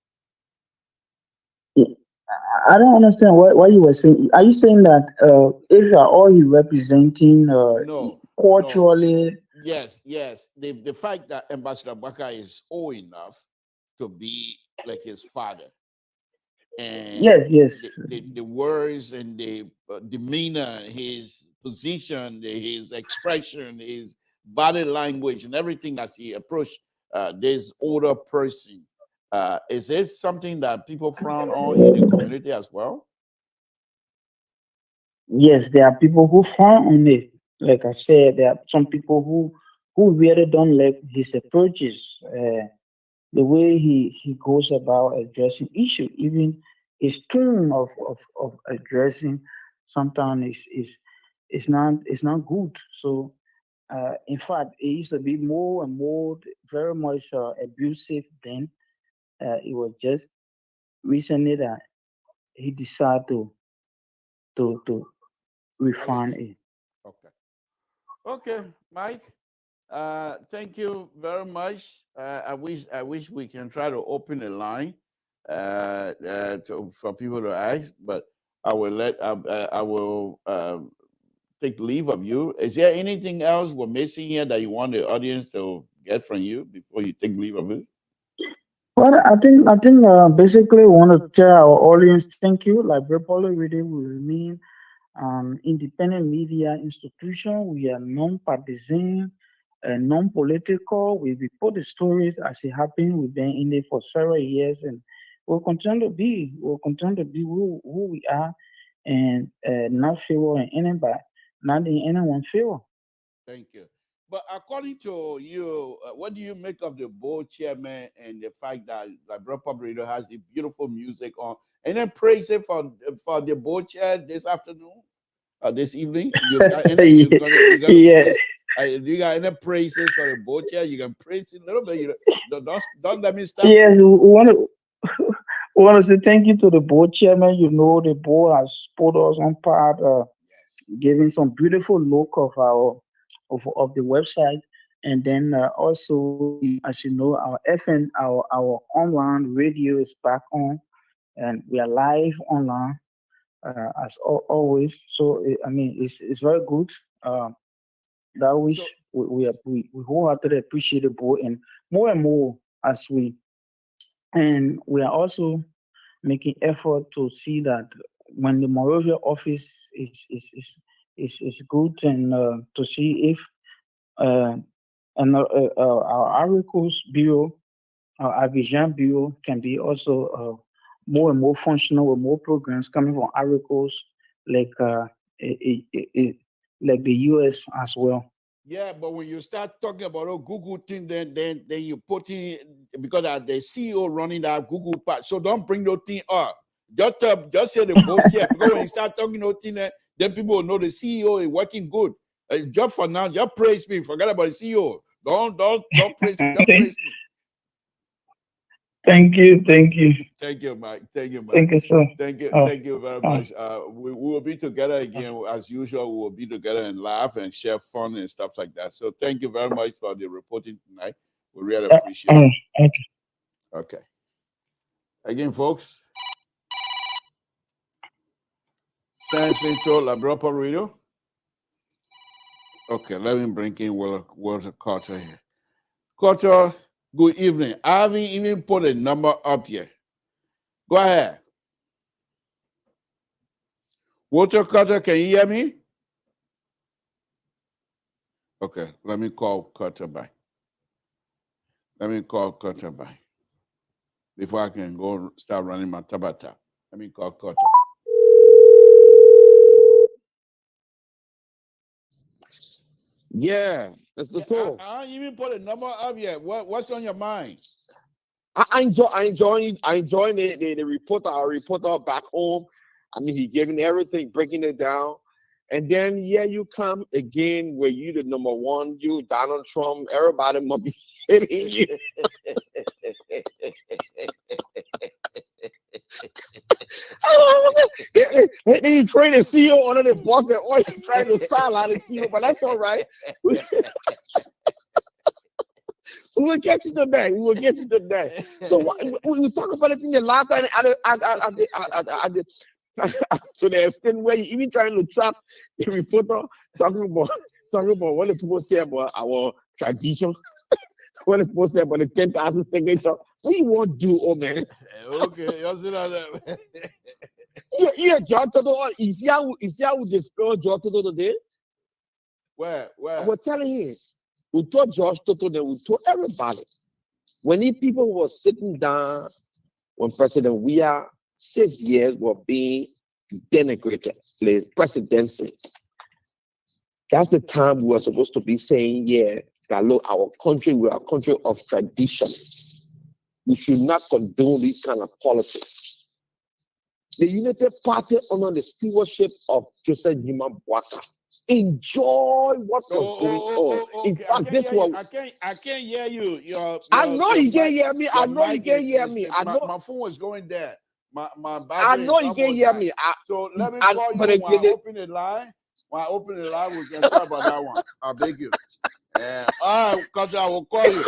I don't understand what you were saying. Are you saying that if you are all you representing No, no. culturally? Yes, yes. The fact that Ambassador Baka is old enough to be like his father, and Yes, yes. the words and the demeanor, his position, his expression, his body language, and everything as he approached this older person. Is it something that people frown on in the community as well? Yes, there are people who frown on it. Like I said, there are some people who really don't like his approaches, the way he goes about addressing issue, even his tone of addressing sometimes is not good. So, in fact, it used to be more and more very much abusive. Then it was just recently that he decided to refine Relax. it. Okay. Okay, Mike. Thank you very much. I wish we can try to open a line for people to ask, but I will take leave of you. Is there anything else we're missing here that you want the audience to get from you before you take leave of it? Well, I think basically we want to tell our audience thank you. Like Republic Radio will remain independent media institution. We are non-partisan and non-political. We report the stories as it happens. We've been in it for several years, and we'll continue to be who we are, and not favor in anybody, not in anyone's favor. Thank you. But according to you, what do you make of the board chairman and the fact that Liberia Public Radio has the beautiful music on, and then praise it for the board chair this afternoon, this evening? You got any? You got to Yeah, praise? You got any praises for the boat here? You can praise it a little bit. Don't let me stop. Yes, we want to say thank you to the board chairman. You know, the board has put us on part, giving some beautiful look of of the website, and then also, as you know, our FN, our online radio is back on, and we are live online as always. So I mean, it's very good. That wish So, we wholeheartedly appreciate the board, and more as we are also making effort to see that when the Morovia office is good, and to see if uh, our Articles Bureau, our Abidjan Bureau can be also more and more functional with more programs coming from Articles, like like the US as well. yeah, but when you start talking about a Google thing, then you put in, because the CEO running that Google part. So don't bring no thing up. Just say the boat here. Because when you start talking no thing, then people will know the CEO is working good. Just for now, just praise me. Forget about the CEO. Don't praise me. Just praise me. Thank you, thank you, Thank you, Mike. Thank you, Mike. thank you, sir. Thank you. Oh, Thank you very much. We will be together again as usual. We will be together and laugh and share fun and stuff like that. So thank you very much for the reporting tonight. We really appreciate it. okay. Okay. Again, folks, Samson to Labropa Radio. Okay, let me bring in Walter Carter here. Carter, good evening. I haven't even put a number up yet. Go ahead. Walter Carter, can you hear me? Okay, let me call Carter back. Let me call Carter back before I can go start running my tabata. Let me call Carter. Yeah, that's the talk. I ain't even put a number up yet. What's on your mind? I enjoy the reporter, our reporter back home. I mean, he giving everything, breaking it down. And then you come again where you the number one, you Donald Trump, everybody must be hitting you. He train the CEO under the boss and all you trying to sell out the CEO, but that's all right. We'll get you to that. We'll get you to that. So we talk about it in the last time to the extent where you even trying to trap the reporter talking about what the people say about our tradition, what the people say about the 10,000 signature. What you want to do, oh man? Okay, you'll see that. Yeah, John Toto. You see how they spell John Toto today? Where? We're telling you. We told George Toto, then we told everybody. When these people were sitting down, when President Weah 6 years were being denigrated, his presidency, that's the time we were supposed to be saying, that look, our country, we are a country of tradition. We should not condone these kind of politics. The United Party under the stewardship of Joseph Nima Boaka enjoy what was going on. Okay. In fact, this one I can't hear you. I know you can hear me. I know you can hear me. I know my phone was going there. My I know you can hear me. So let me call you when I open the line. When I open the line, we can talk about that one. I beg you. All right, because I will call you.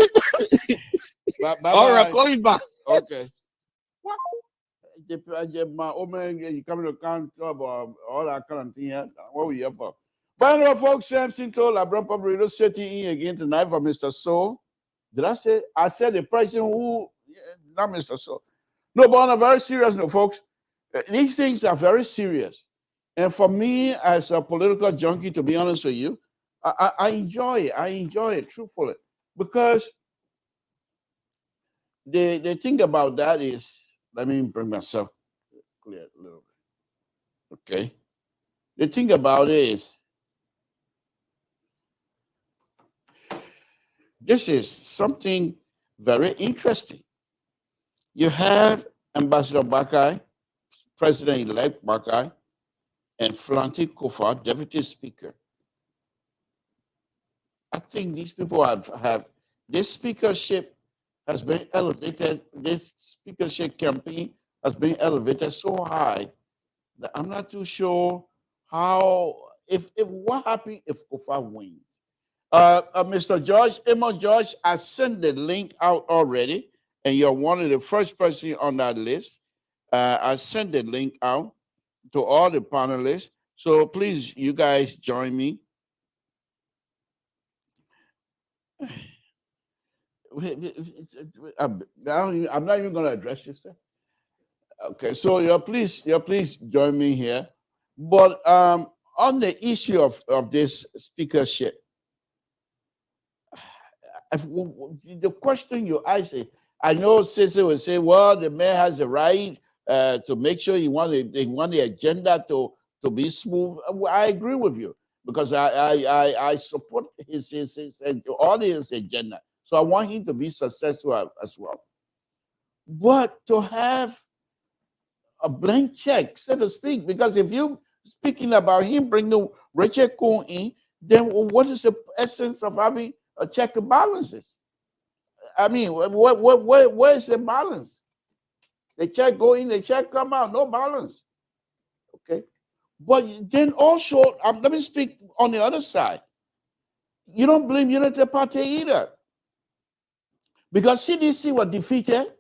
Bye. All right, call me back. Okay. What? My old man, you coming to count about all that kind of thing. What we here for? But anyway, folks, Samson told LeBron Pop Radio sitting in again tonight for Mr. Soul. Did I say? I said the person who, not Mr. Soul. No, but on a very serious note, folks, these things are very serious. And for me, as a political junkie, to be honest with you, I enjoy it. I enjoy it, truthfully. Because the thing about that is, let me bring myself clear a little bit. Okay. The thing about it is, this is something very interesting. You have Ambassador Bakai, President-elect Bakai, and Flanty Kofa, Deputy Speaker. I think these people have this speakership has been elevated. This speakership campaign has been elevated so high that I'm not too sure how if what happened if Kofa wins. Mr. George, Amos George, I sent the link out already, and you're one of the first person on that list. I sent the link out to all the panelists. So please, you guys join me. I'm not even going to address you, sir. Okay, so you please join me here. But on the issue of this speakership, the question you ask, I know Cecil will say, well, the mayor has the right to make sure they want the agenda to be smooth. I agree with you because I support his all his agenda. So I want him to be successful as well. But to have a blank check, so to speak, because if you're speaking about him bringing Richard Cohen in, then what is the essence of having a check and balances? I mean, where is the balance? The check go in, the check come out, no balance. Okay, but then also, let me speak on the other side. You don't blame Unity Party either, because CDC was defeated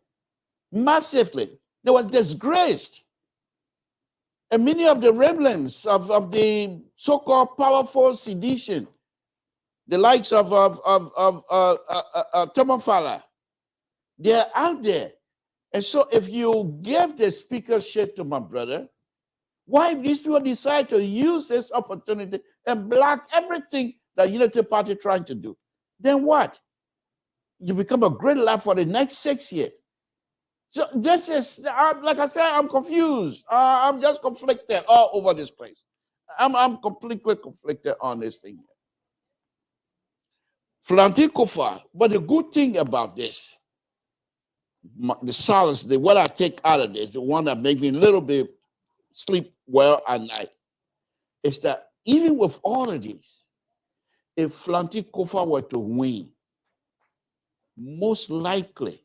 massively. They were disgraced. And many of the remnants of the so-called powerful sedition, the likes of Tomofala, they're out there. And so if you give the speakership to my brother, why if these people decide to use this opportunity and block everything that Unity Party trying to do, then what? You become a great laugh for the next 6 years. So this is, like I said, I'm confused. I'm just conflicted all over this place. I'm completely conflicted on this thing. Flanti Kofa, but the good thing about this, the solace, what I take out of this, the one that makes me a little bit sleep well at night, is that even with all of these, if Flanti Kofa were to win, most likely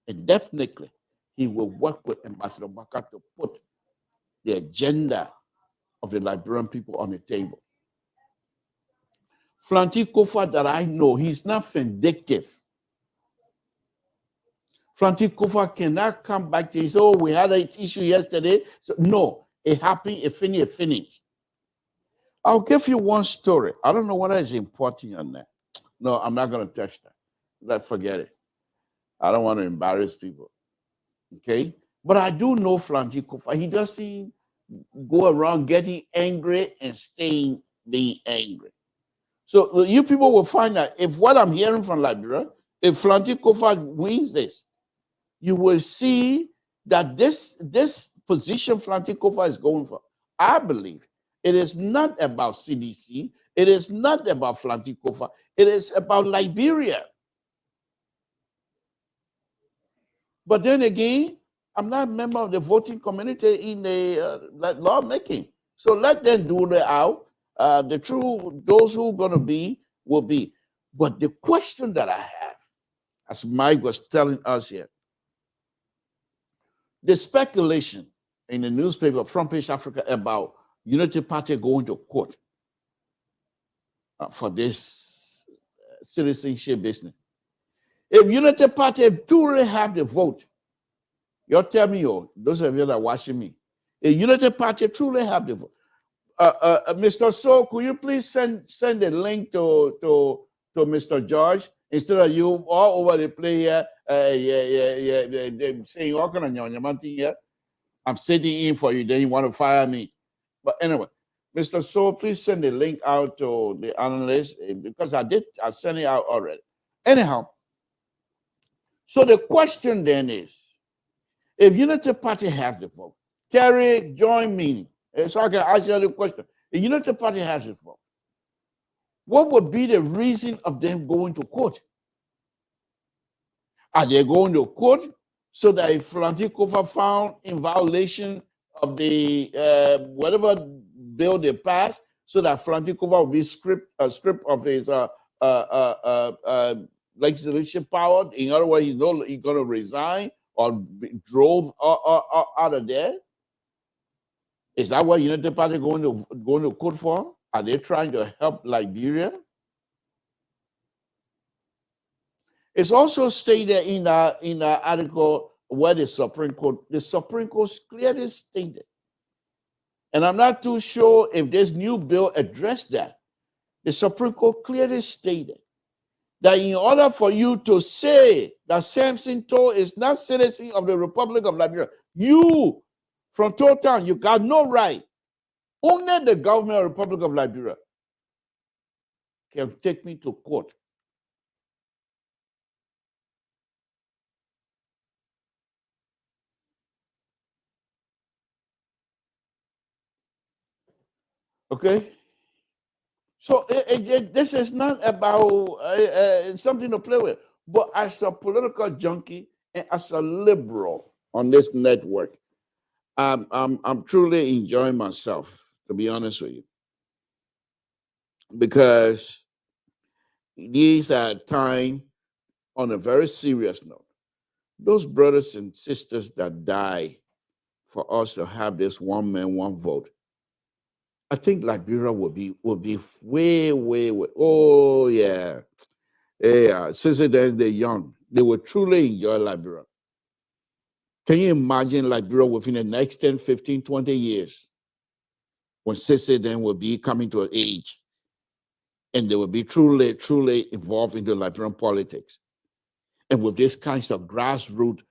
and definitely he will work with Ambassador Baka to put the agenda of the Liberian people on the table. Flanti Kofa that I know, he's not vindictive. Flanti Kofa cannot come back to say, oh, we had an issue yesterday. So, no, it happened, it finished. I'll give you one story. I don't know whether it's important or not. No, I'm not going to touch that. Let's forget it. I don't want to embarrass people. Okay? But I do know Flanti Kofa. He doesn't go around getting angry and being angry. So you people will find that if what I'm hearing from Liberia, if Flanti Kofa wins this, you will see that this position Flanti Kofa is going for, I believe, it is not about CDC. It is not about Flanti Kofa. It is about Liberia. But then again, I'm not a member of the voting community in the lawmaking. So let them do the out. Those who are going to be, will be. But the question that I have, as Mike was telling us here, the speculation in the newspaper, Front Page Africa, about Unity Party going to court for this citizenship business. If Unity Party truly have the vote, you tell me, those of you that are watching me, if Unity Party truly have the vote, Mr. So, could you please send the link to Mr. George instead of you all over the place here, saying all kind of nyonyamanti here. I'm sitting in for you, then you want to fire me. But anyway, Mr. So, please send the link out to the analysts because I sent it out already. Anyhow, so the question then is, if Unity Party has the vote, Terry, join me. So I can ask you the question. If Unity Party has the vote, what would be the reason of them going to court? Are they going to court so that if Flanti Kofa found in violation of the whatever bill they passed, so that Flanti Kofa will be stripped of his legislation power. In other words, he's going to resign or be drove out of there. Is that what United Party going to court for? Are they trying to help Liberia? It's also stated in the article where the Supreme Court clearly stated, and I'm not too sure if this new bill addressed that. The Supreme Court clearly stated that in order for you to say that Samson Toe is not citizen of the Republic of Liberia, you from Town, you got no right. Only the government of the Republic of Liberia can take me to court. Okay? So this is not about something to play with. But as a political junkie and as a liberal on this network, I'm truly enjoying myself, to be honest with you, because these are time on a very serious note. Those brothers and sisters that die for us to have this one man, one vote, I think Liberia will be way. Oh yeah. Since they're young, they will truly enjoy Liberia. Can you imagine Liberia within the next 10, 15, 20 years when Sissy then will be coming to an age and they will be truly involved in the Liberian politics? And with this kinds of grassroots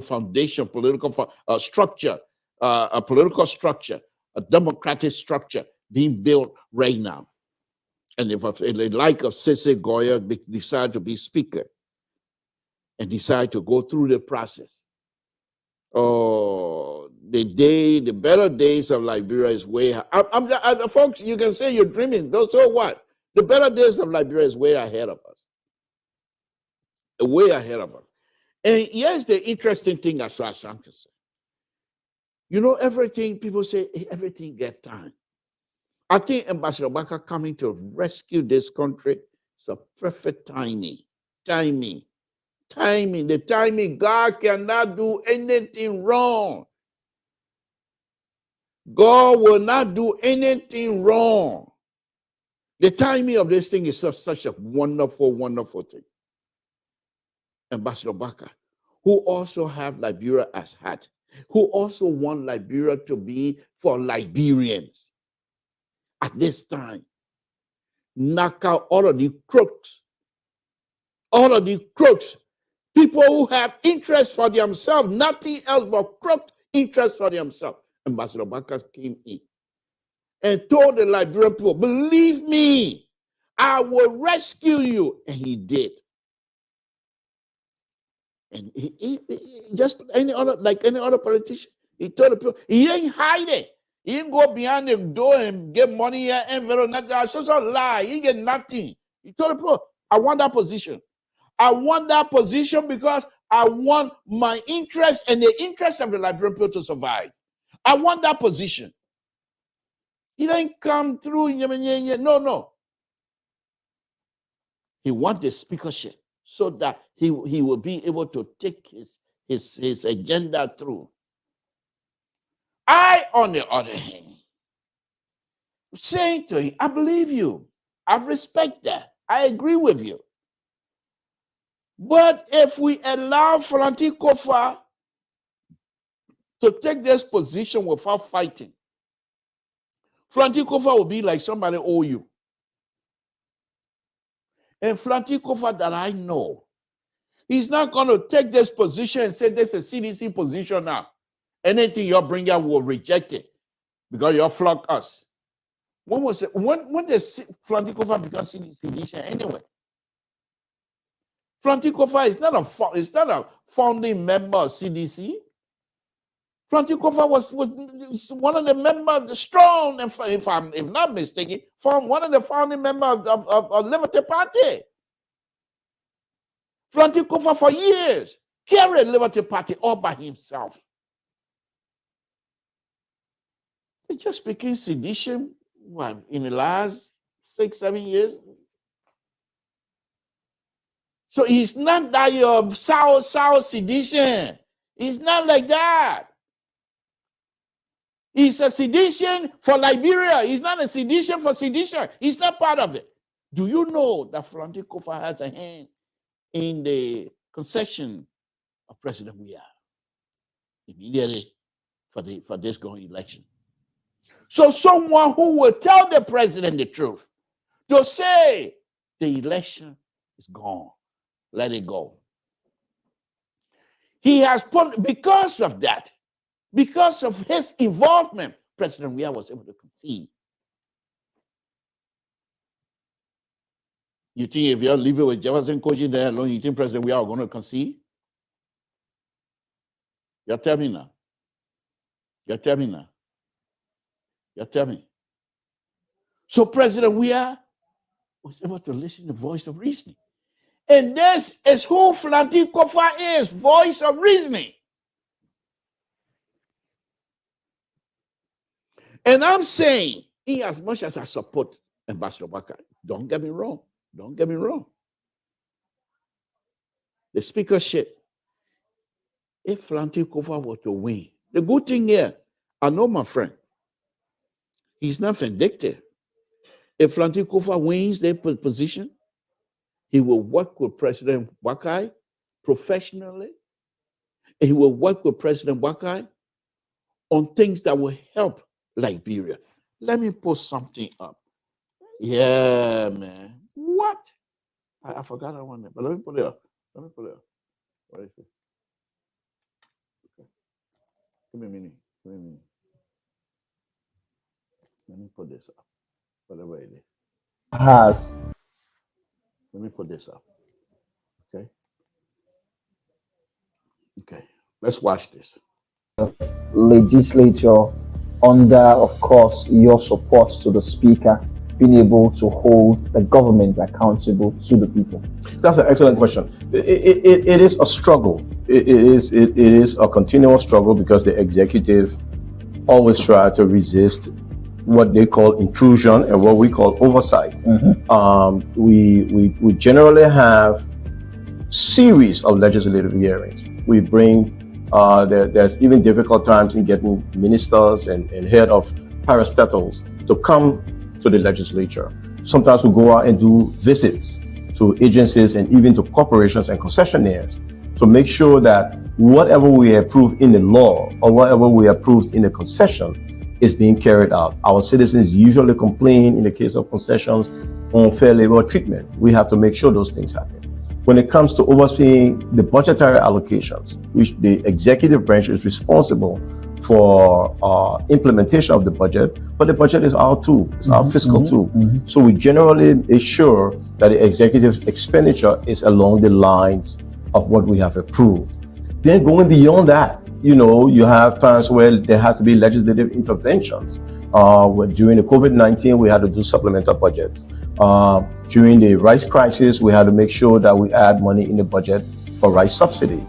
foundation, political structure, a political structure, a democratic structure being built right now. And if the like of Sissy Goya decide to be speaker and decide to go through the process, oh, the better days of Liberia is way. Folks, you can say you're dreaming. So what? The better days of Liberia is way ahead of us. Way ahead of us. And here's the interesting thing as far as I'm concerned. You know, everything, people say, everything get time. I think Ambassador Baka coming to rescue this country is a perfect timing. The timing. God cannot do anything wrong. God will not do anything wrong. The timing of this thing is such a wonderful, wonderful thing. Ambassador Baka, who also have Liberia as heart, who also want Liberia to be for Liberians at this time. Knock out all of the crooks, people who have interest for themselves, nothing else but crooked interest for themselves. Ambassador Baka came in and told the Liberian people, believe me, I will rescue you. And he did. And he just any other politician, he told the people, he ain't hide it. He didn't go behind the door and get money here, envelope, nothing. That's just a lie. He get nothing. He told the people, I want that position. I want that position because I want my interest and the interest of the Liberian people to survive. I want that position. He didn't come through. No. He wants the speakership so that he will be able to take his agenda through. I, on the other hand, saying to him, I believe you. I respect that. I agree with you. But if we allow Franti Kofa to take this position without fighting, Franti Kofa will be like somebody owe you. And Franti Kofa that I know, he's not going to take this position and say this is a CDC position now. Anything you bring out will reject it because you'll flock us. When was it? When did Franti Kofa become CDC anyway? Franti Kofa is not a founding member of CDC. Franti Kofa was one of the members, the strong, if not mistaken, one of the founding members of Liberty Party. Franti Kofa for years carried Liberty Party all by himself. It just became sedition in the last 6-7 years. So it's not that you're South sedition. It's not like that. It's a sedition for Liberia. It's not a sedition for sedition. It's not part of it. Do you know that Francis Kofa has a hand in the concession of President Weah immediately for this going election? So someone who will tell the president the truth, to say the election is gone, let it go. He has put, because of that, because of his involvement, President Weah was able to concede. You think if you're living with Jefferson coaching there alone, you think President Weah are going to concede? You tell me now. You tell me now. You tell me. So President Weah was able to listen to the voice of reasoning. And this is who Francis Kofa is, voice of reasoning. And I'm saying, in as much as I support Ambassador Bakar, don't get me wrong. Don't get me wrong. The speakership, if Francis Kofa were to win, the good thing here, I know my friend, he's not vindictive. If Francis Kofa wins their position, he will work with President Wakai professionally. And he will work with President Wakai on things that will help Liberia. Let me put something up. Yeah, man. What? I forgot that one, but let me put it up. Let me put it up. What is it? Okay. Give me a minute. Give me a minute. Let me put this up. Whatever it is. Has. Let me put this up. Okay. Okay. Let's watch this. Legislature, under, of course, your support to the speaker, being able to hold the government accountable to the people? That's an excellent question. It is a struggle. It is a continual struggle because the executive always try to resist what they call intrusion and what we call oversight. We generally have series of legislative hearings. We bring there's even difficult times in getting ministers and head of parastatals to come to the legislature. Sometimes we go out and do visits to agencies and even to corporations and concessionaires to make sure that whatever we approve in the law or whatever we approved in the concession is being carried out. Our citizens usually complain in the case of concessions on fair labor treatment. We have to make sure those things happen. When it comes to overseeing the budgetary allocations, which the executive branch is responsible for implementation of the budget, but the budget is our tool, it's our fiscal tool. So we generally ensure that the executive expenditure is along the lines of what we have approved. Then going beyond that, you have times where there has to be legislative interventions. During the COVID-19, we had to do supplemental budgets. During the rice crisis, we had to make sure that we add money in the budget for rice subsidy.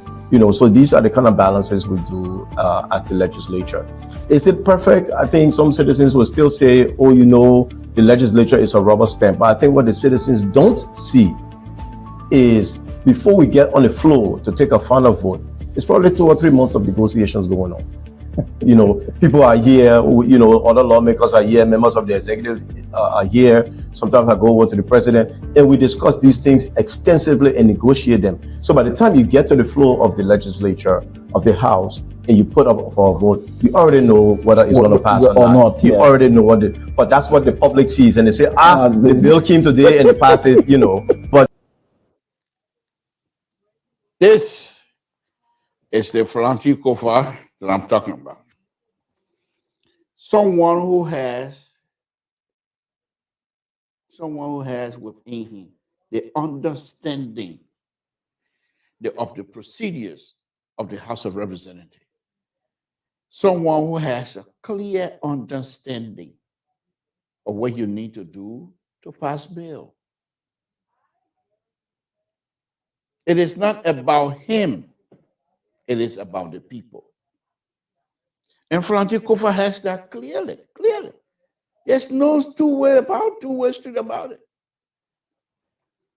So these are the kind of balances we do at the legislature. Is it perfect? I think some citizens will still say, the legislature is a rubber stamp. But I think what the citizens don't see is before we get on the floor to take a final vote, it's probably 2 or 3 months of negotiations going on. People are here, other lawmakers are here, members of the executive are here. Sometimes I go over to the president and we discuss these things extensively and negotiate them. So by the time you get to the floor of the legislature, of the House, and you put up for a vote, you already know whether it's going to pass or not. You already know but that's what the public sees, and they say, the bill came today and they passed it, But this is the Francis Kofa that I'm talking about. Someone who has within him the understanding of the procedures of the House of Representatives. Someone who has a clear understanding of what you need to do to pass bill. It is not about him. It is about the people. And Francis Kofa has that clearly. There's no two-way street about it.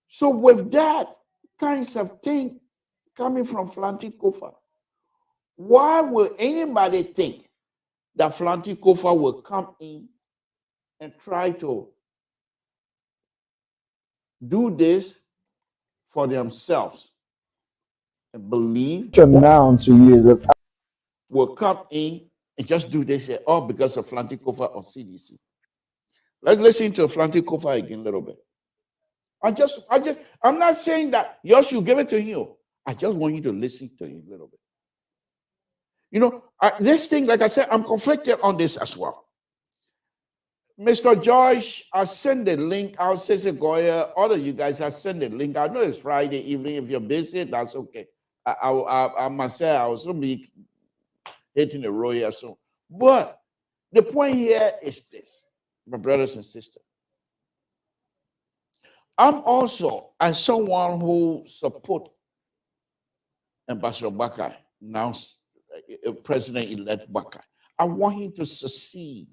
So with that kinds of things coming from Flanty Kofa. Why will anybody think that Flanty Kofa will come in and try to do this for themselves and believe Now to you is that will come in and just do this all because of Flanty Kofa or CDC? Let's listen to Flanty Kofa again a little bit. I'm not saying that you should give it to him. I just want you to listen to him a little bit. You know, this thing, like I said, I'm conflicted on this as well. Mr. Joyce, I send the link out. Cece Goya, all of you guys, I send the link. I know it's Friday evening. If you're busy, that's okay. I must say, I was going to be hitting the road here soon. But the point here is this, my brothers and sisters. I'm also, as someone who supports Ambassador Bakar, now President-elect Bakar, I want him to succeed.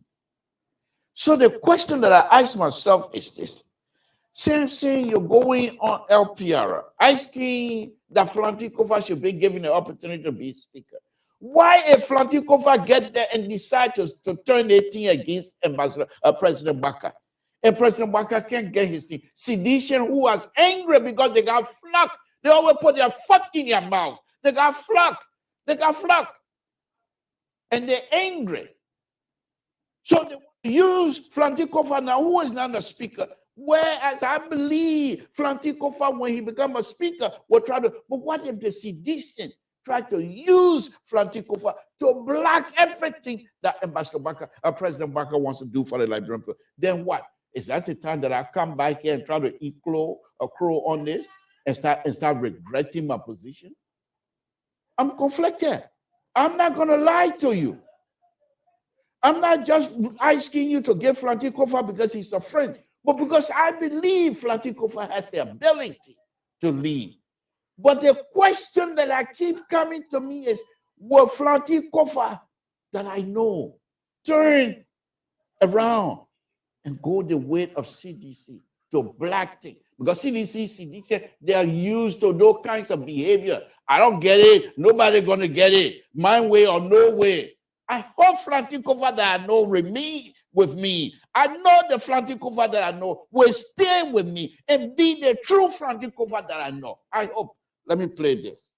So the question that I ask myself is this. Samson, you're going on LPR, asking that Flanty Kofa should be given the opportunity to be speaker. Why if Flanty Kofa get there and decide to turn the thing against President Bakar? And President Bakar can't get his thing. Sedition, who was angry because they got flogged. They always put their foot in their mouth. They got flogged. They got flogged. And they're angry. So they use Flanty Kofa now, who is now the speaker. Whereas I believe Flanty Kofa, when he becomes a speaker, will try to, but what if the sedition try to use Flanty Kofa to block everything that Ambassador Bakar, President Bakar wants to do for the Liberian people? Then what? Is that the time that I come back here and try to eat crow on this and start regretting my position? I'm conflicted. I'm not going to lie to you. I'm not just asking you to give Flanty Kofa because he's a friend, but because I believe Flanty Kofa has the ability to lead. But the question that I keep coming to me is, will Flanty Kofa that I know turn around and go the way of CDC to black thing? Because CDC, they are used to those kinds of behavior. I don't get it. Nobody gonna get it. My way or no way. I hope Flanty Kofa that I know remain with me. I know the Flanty Kofa that I know will stay with me and be the true Flanty Kofa that I know. I hope. Let me play this.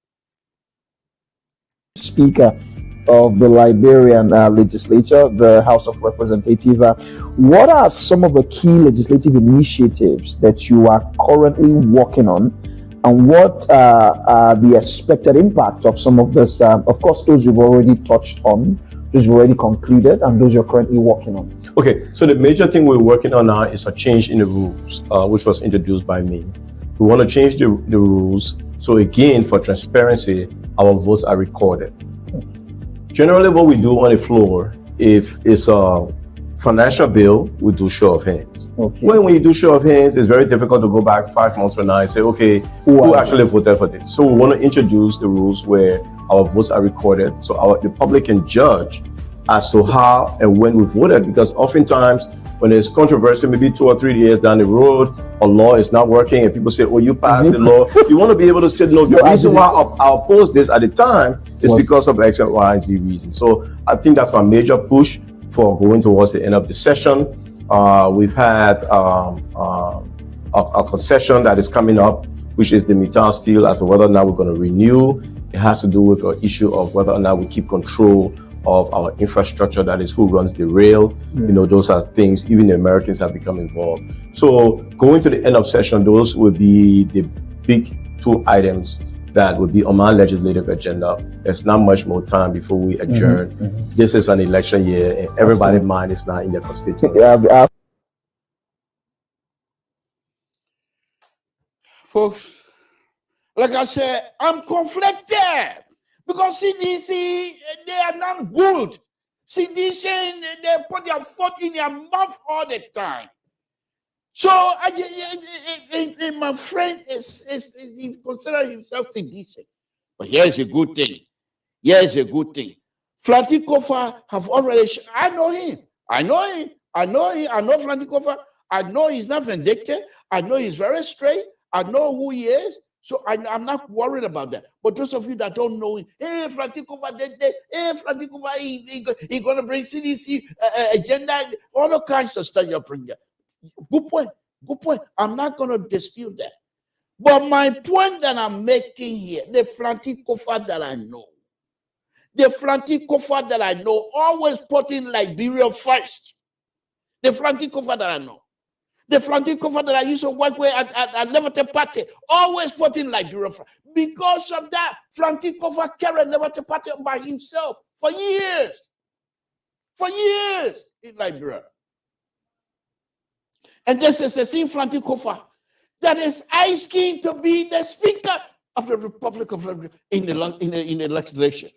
Speaker of the Liberian legislature, the House of Representatives, what are some of the key legislative initiatives that you are currently working on, and what are the expected impact of some of this? Of course, those you've already touched on, those you've already concluded, and those you're currently working on. Okay, so the major thing we're working on now is a change in the rules, which was introduced by me. We want to change the rules so, again, for transparency, our votes are recorded. Generally, what we do on the floor, if it's a financial bill, we do show of hands. Okay. When you do show of hands, it's very difficult to go back 5 months from now and say, okay, who actually voted for this? So we want to introduce the rules where our votes are recorded, so the public can judge as to how and when we voted, because oftentimes when there's controversy, maybe 2 or 3 years down the road, a law is not working and people say, oh, you passed the law. You want to be able to say, no, the reason why I opposed this at the time is because of X and Y and Z reason. So I think that's my major push for going towards the end of the session. We've had a concession that is coming up, which is the Mittal Steel, as to whether or not we're going to renew. It has to do with the issue of whether or not we keep control of our infrastructure, that is who runs the rail. You know, those are things even the Americans have become involved. So going to the end of session, those will be the big 2 items that would be on my legislative agenda. There's not much more time before we adjourn. This is an election year and everybody's mind is not in their constituency. Folks, like I said, I'm conflicted. Because CDC, they are not good. CDC, they put their foot in their mouth all the time. So, my friend he considers himself CDC. But here's a good thing. Here's a good thing. Flanty Kofa have already, I know him. I know Flanty Kofa. I know he's not vindictive. I know he's very straight. I know who he is. So I'm not worried about that. But those of you that don't know him, hey, Frantikova, he's going to bring CDC agenda, all the kinds of stuff you're bringing. Good point. Good point. I'm not going to dispute that. But my point that I'm making here, the Frantikova that I know, always putting Liberia first. The Frantikova that I know. The Frantikova that I used to work with at Liberty Party, always putting Liberia first. Because of that, Frantikova carried Liberty Party by himself for years. For years in Liberia. And this is the same Frantikova that is asking to be the Speaker of the Republic of Liberia in the legislation.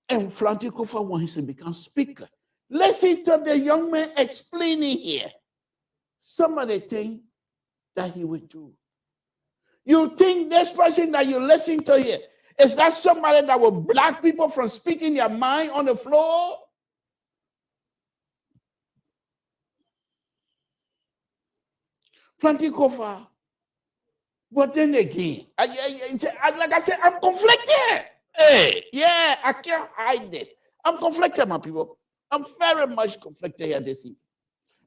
And Frantikova wants to become Speaker. Listen to the young man explaining here some of the things that he would do. You think this person that you listen to here, is that somebody that will block people from speaking their mind on the floor? Frantikova. But then again, like I said, I'm conflicted. Hey, yeah, I can't hide this. I'm conflicted, my people. I'm very much conflicted here this evening.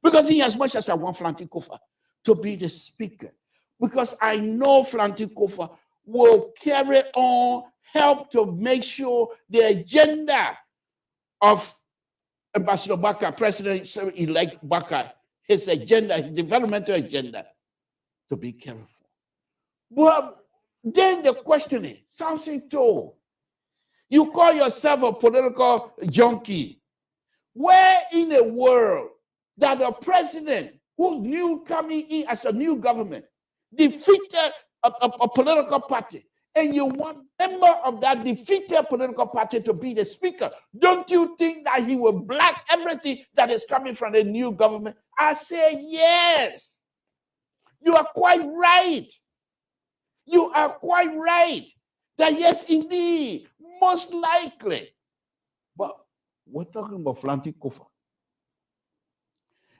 Because in as much as I want Frantikova to be the Speaker, because I know Frantikova will carry on, help to make sure the agenda of Ambassador Baka, President-elect Baka, his agenda, his developmental agenda, to be careful. Well, then the question is, Samson told, you call yourself a political junkie. Where in the world that the president who's new coming in as a new government defeated a political party, and you want a member of that defeated political party to be the Speaker, don't you think that he will block everything that is coming from the new government? I say yes. You are quite right. You are quite right. That yes, indeed, most likely. But we're talking about Frantikova.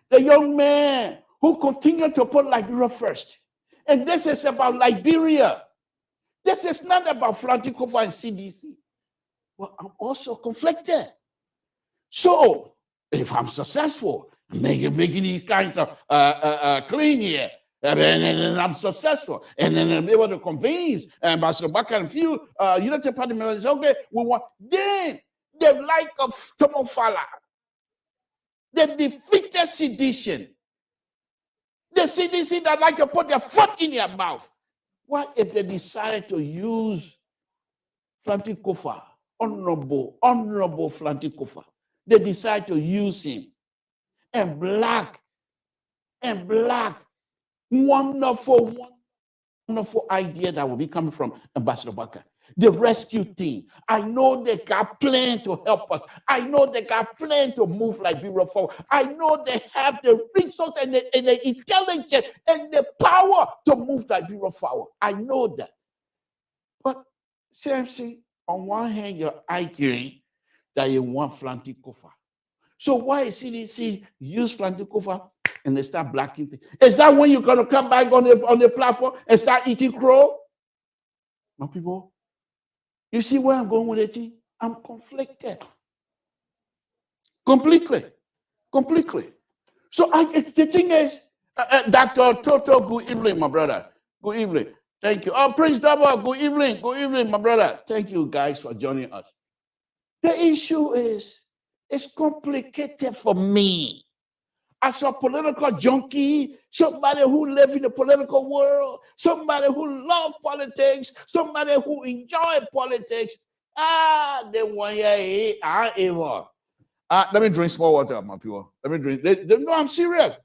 The young man who continued to put Liberia first. And this is about Liberia. This is not about Frantikova and CDC. Well, I'm also conflicted. So, if I'm successful, making these kinds of clean here, and then I'm successful, and then I'm able to convince Ambassador Baka and few United Party members, okay, we want, then the like of Tomo Fala, the defeated sedition, the CDC that like to put their foot in their mouth. What if they decided to use Frantikova, honorable Frantikova? They decide to use him and black, wonderful idea that will be coming from Ambassador Baka. The rescue team. I know they got plan to help us. I know they got plan to move Liberia forward. I know they have the resources and the intelligence and the power to move Liberia forward. I know that. But Samson, on one hand, you're arguing that you want Frantikova. So why is CDC use Frantikova and they start blacking things? Is that when you're going to come back on the platform and start eating crow? My people, you see where I'm going with it? I'm conflicted. Completely. So the thing is, Dr. Toto, good evening, my brother. Good evening. Thank you. Oh, Prince Double, good evening. Good evening, my brother. Thank you guys for joining us. The issue is, it's complicated for me. As a political junkie, somebody who lives in the political world, somebody who loves politics, somebody who enjoys politics. They want you. Let me drink small water, my people. Let me drink. No, I'm serious.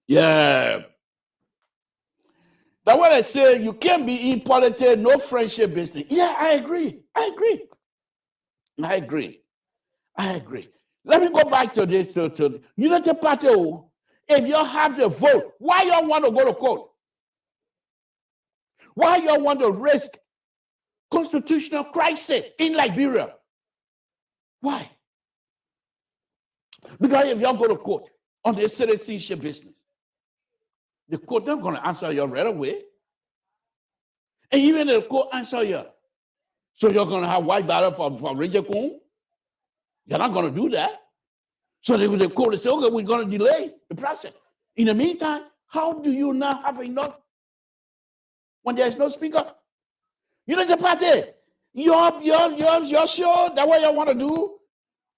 Yeah. That's what I say. You can't be in politics, no friendship business. Yeah, I agree. Let me go back to this, to United Party. If you have the vote, why you want to go to court? Why you want to risk constitutional crisis in Liberia? Why? Because if you go to court, on the citizenship business. The court not going to answer you right away. And even the court answer you. So you're going to have white ballot for Ranger Coon? You're not going to do that. So the court will say, okay, we're going to delay the process. In the meantime, how do you not have enough when there's no speaker? You know the party. You're sure that's what you want to do?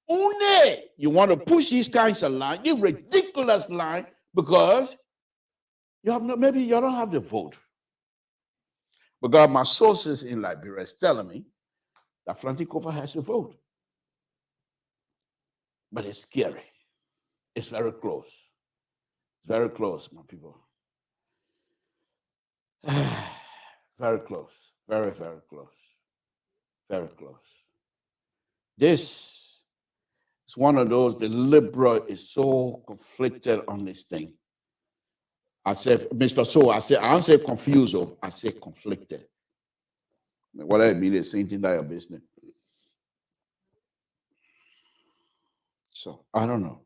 Only you want to push these kinds of lines, these ridiculous lines, because you have maybe you don't have the vote. Because my sources in Liberia is telling me that Flantikova has a vote. But it's scary. It's very close. Very close, my people. Very close. Very, very close. Very close. This is one of those, the liberal is so conflicted on this thing. I said, Mr. So, I don't say confused, I say conflicted. What I mean is same thing that your business. So, I don't know.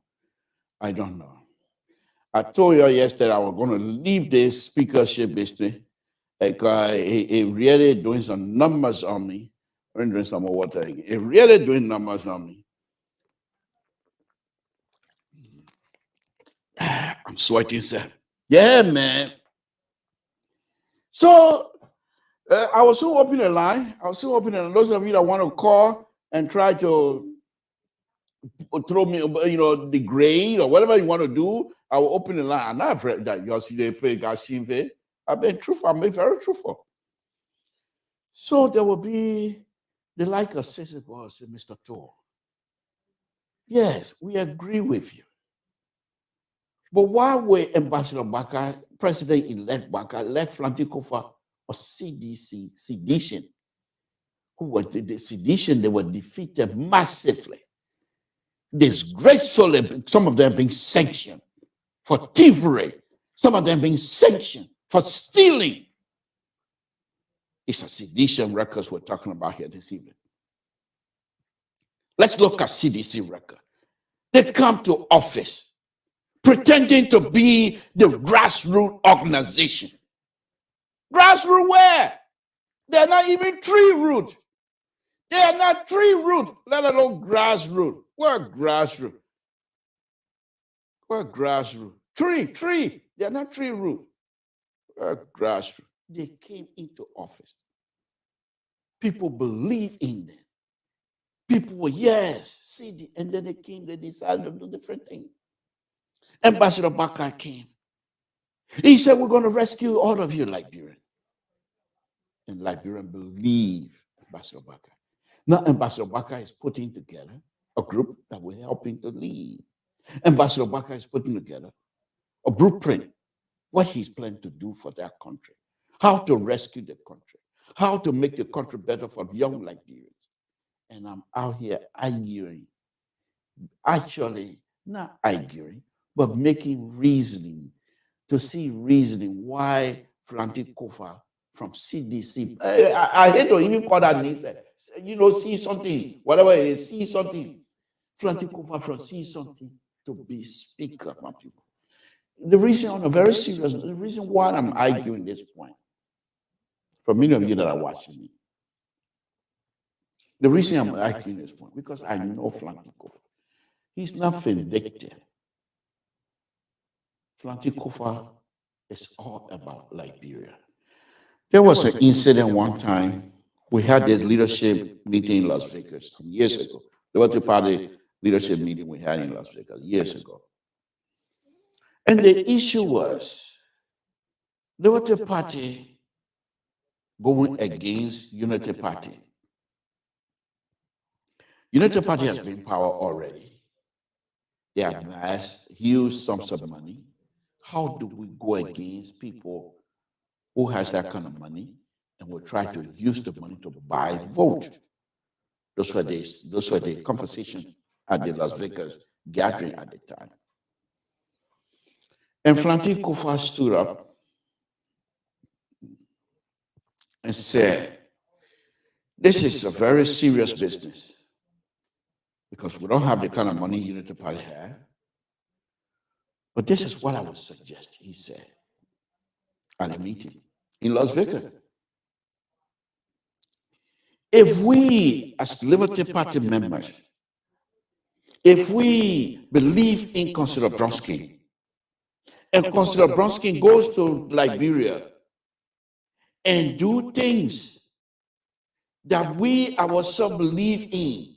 I told you yesterday I was going to leave this speakership business because it really doing some numbers on me. I'm doing some more water. It really doing numbers on me. I'm sweating, sir. Yeah, man. So I was still opening the line. Those of you that want to call and try to throw me, the grade or whatever you want to do, I will open the line. I'm not afraid that you'll see the fake. I've been truthful. I'm being very truthful. So there will be the like of Sister God said, Mr. Tor. Yes, we agree with you. But why were Ambassador Baka, President-elect Baka, left Flantikova or CDC, sedition, who were the sedition, they were defeated massively, disgracefully, some of them being sanctioned for thievery, some of them being sanctioned for stealing. It's a sedition records we're talking about here this evening. Let's look at CDC record. They come to office pretending to be the grassroots organization. Grassroots where? They're not even tree root. They are not tree root, let alone grassroots. We're grassroots. We're grassroots. Tree. They're not tree root. We're grassroots. They came into office. People believe in them. People were, yes, and then they decided to do different things. Ambassador Baka came. He said, we're going to rescue all of you, Liberian. And Liberian believe Ambassador Baka. Now, Ambassador Baka is putting together a group that will help him to lead. Ambassador Baka is putting together a blueprint, what he's planning to do for that country, how to rescue the country, how to make the country better for young Liberians. And I'm out here arguing, actually not arguing, but making reasoning, to see reasoning why Flantikova from CDC, I hate to even call that name, see something, whatever it is, see something. Flantikova from see something to be speaker, my people. The reason, on a very serious, the reason why I'm arguing this point, for many of you that are watching me, the reason I'm arguing this point, because I know Flantikova. He's not vindictive. Flantikova is all about Liberia. There was an incident one time. We had this leadership meeting in Las Vegas some years ago. The Liberty Party leadership meeting we had in Las Vegas years ago. And the issue was the Liberty Party going against Unity Party. Unity Party has been in power already. They have amassed huge sums of money. How do we go against people who has that kind of money and will try to use the money to buy vote? Those were the conversation at the Las Vegas gathering at the time. And Flantikova stood up and said, this is a very serious business because we don't have the kind of money Unity Party have. But this is what I would suggest, he said at a meeting in Las Vegas. If we, as Liberty Party members, if we believe in Councillor Bronsky, and Councillor Bronsky goes to Liberia and do things that we ourselves believe in,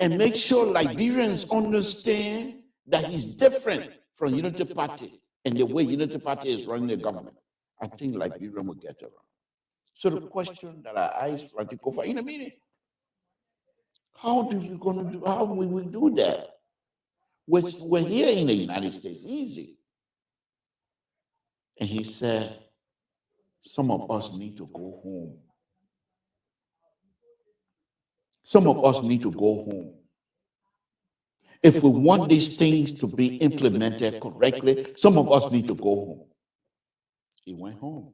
and make sure Liberians understand that he's different from Unity Party and the way Unity Party is running the government, I think Liberia will get around. So the question that I asked Franticofa in a meeting, how will we do that? We're here in the United States, easy. And he said, some of us need to go home. Some of us need to go home. If we want these things to be implemented correctly, some of us need to go home. He went home.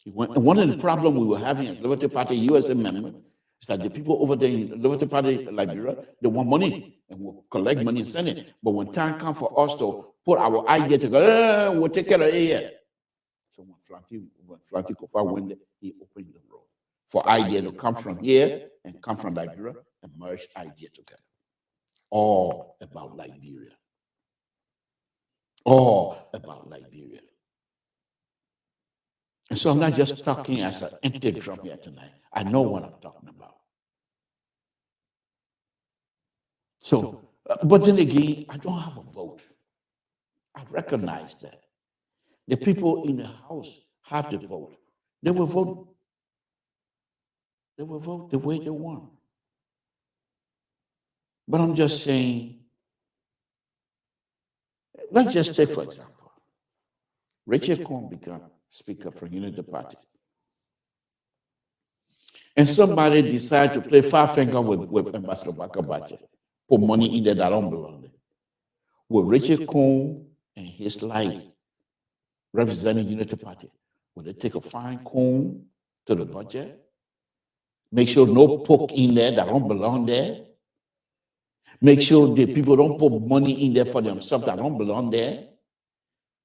And one of the problems we were having as Liberty Party USA member is that the people over there in Liberty Party Liberia, they want money and we'll collect money and send it. But when time comes for us to put our idea together, we'll take care of it here. So when Flanty Kofa went there, he opened the road for idea to come from here and come from Liberia and merge idea together. All about Liberia. All about Liberia. And so I'm not just talking as an empty drum here tonight. I know what I'm talking about. So, but then again, I don't have a vote. I recognize that. The people in the House have the vote. They will vote. They will vote the way they want. But I'm just saying, let's just take, for example, Richard Cohen became Speaker for Unity Party. And somebody decided to play five finger with Ambassador Bakabache, put money in there that don't belong there. Will Richard Cohen and his life representing Unity Party, will they take a fine Cohen to the budget? Make sure no poke in there that don't belong there? Make sure the people don't put money in there for themselves that don't belong there?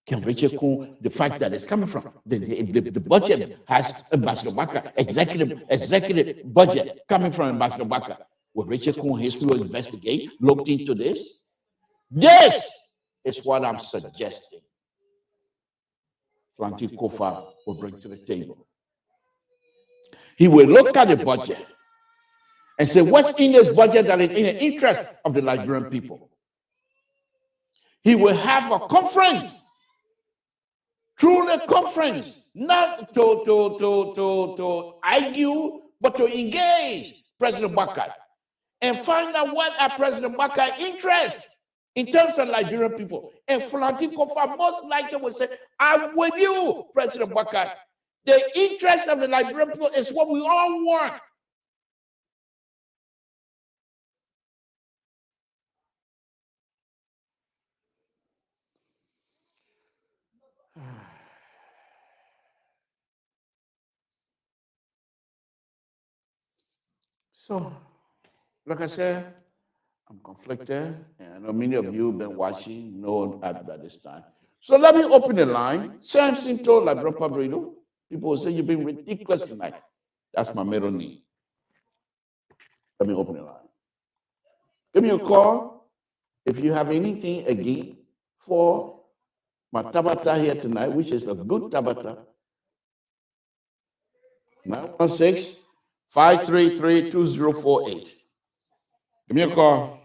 Can Richard Cohen, the fact that it's coming from, the budget has Ambassador Baka, executive budget coming from Ambassador Baka. Will Richard Cohen, his people investigate, look into this? This is what I'm suggesting. Flanty Kofa will bring to the table. He will look at the budget and say, what's in this budget that is in the interest of the Liberian people? He will have a conference. Through the conference, not to argue, but to engage President Baka and find out what are President Baka's interests in terms of Liberian people. And Flanty Kofa most likely will say, I'm with you, President Baka. The interest of the Liberian people is what we all want. So, like I said, I'm conflicted, and I know many of you have been watching, know at this time. So let me open the line. Samson told Liberian Pabrino, people will say you've been ridiculous tonight. That's my middle name. Let me open the line. Give me a call if you have anything again for my Tabata here tonight, which is a good Tabata. 916-533-2048. Give me a call.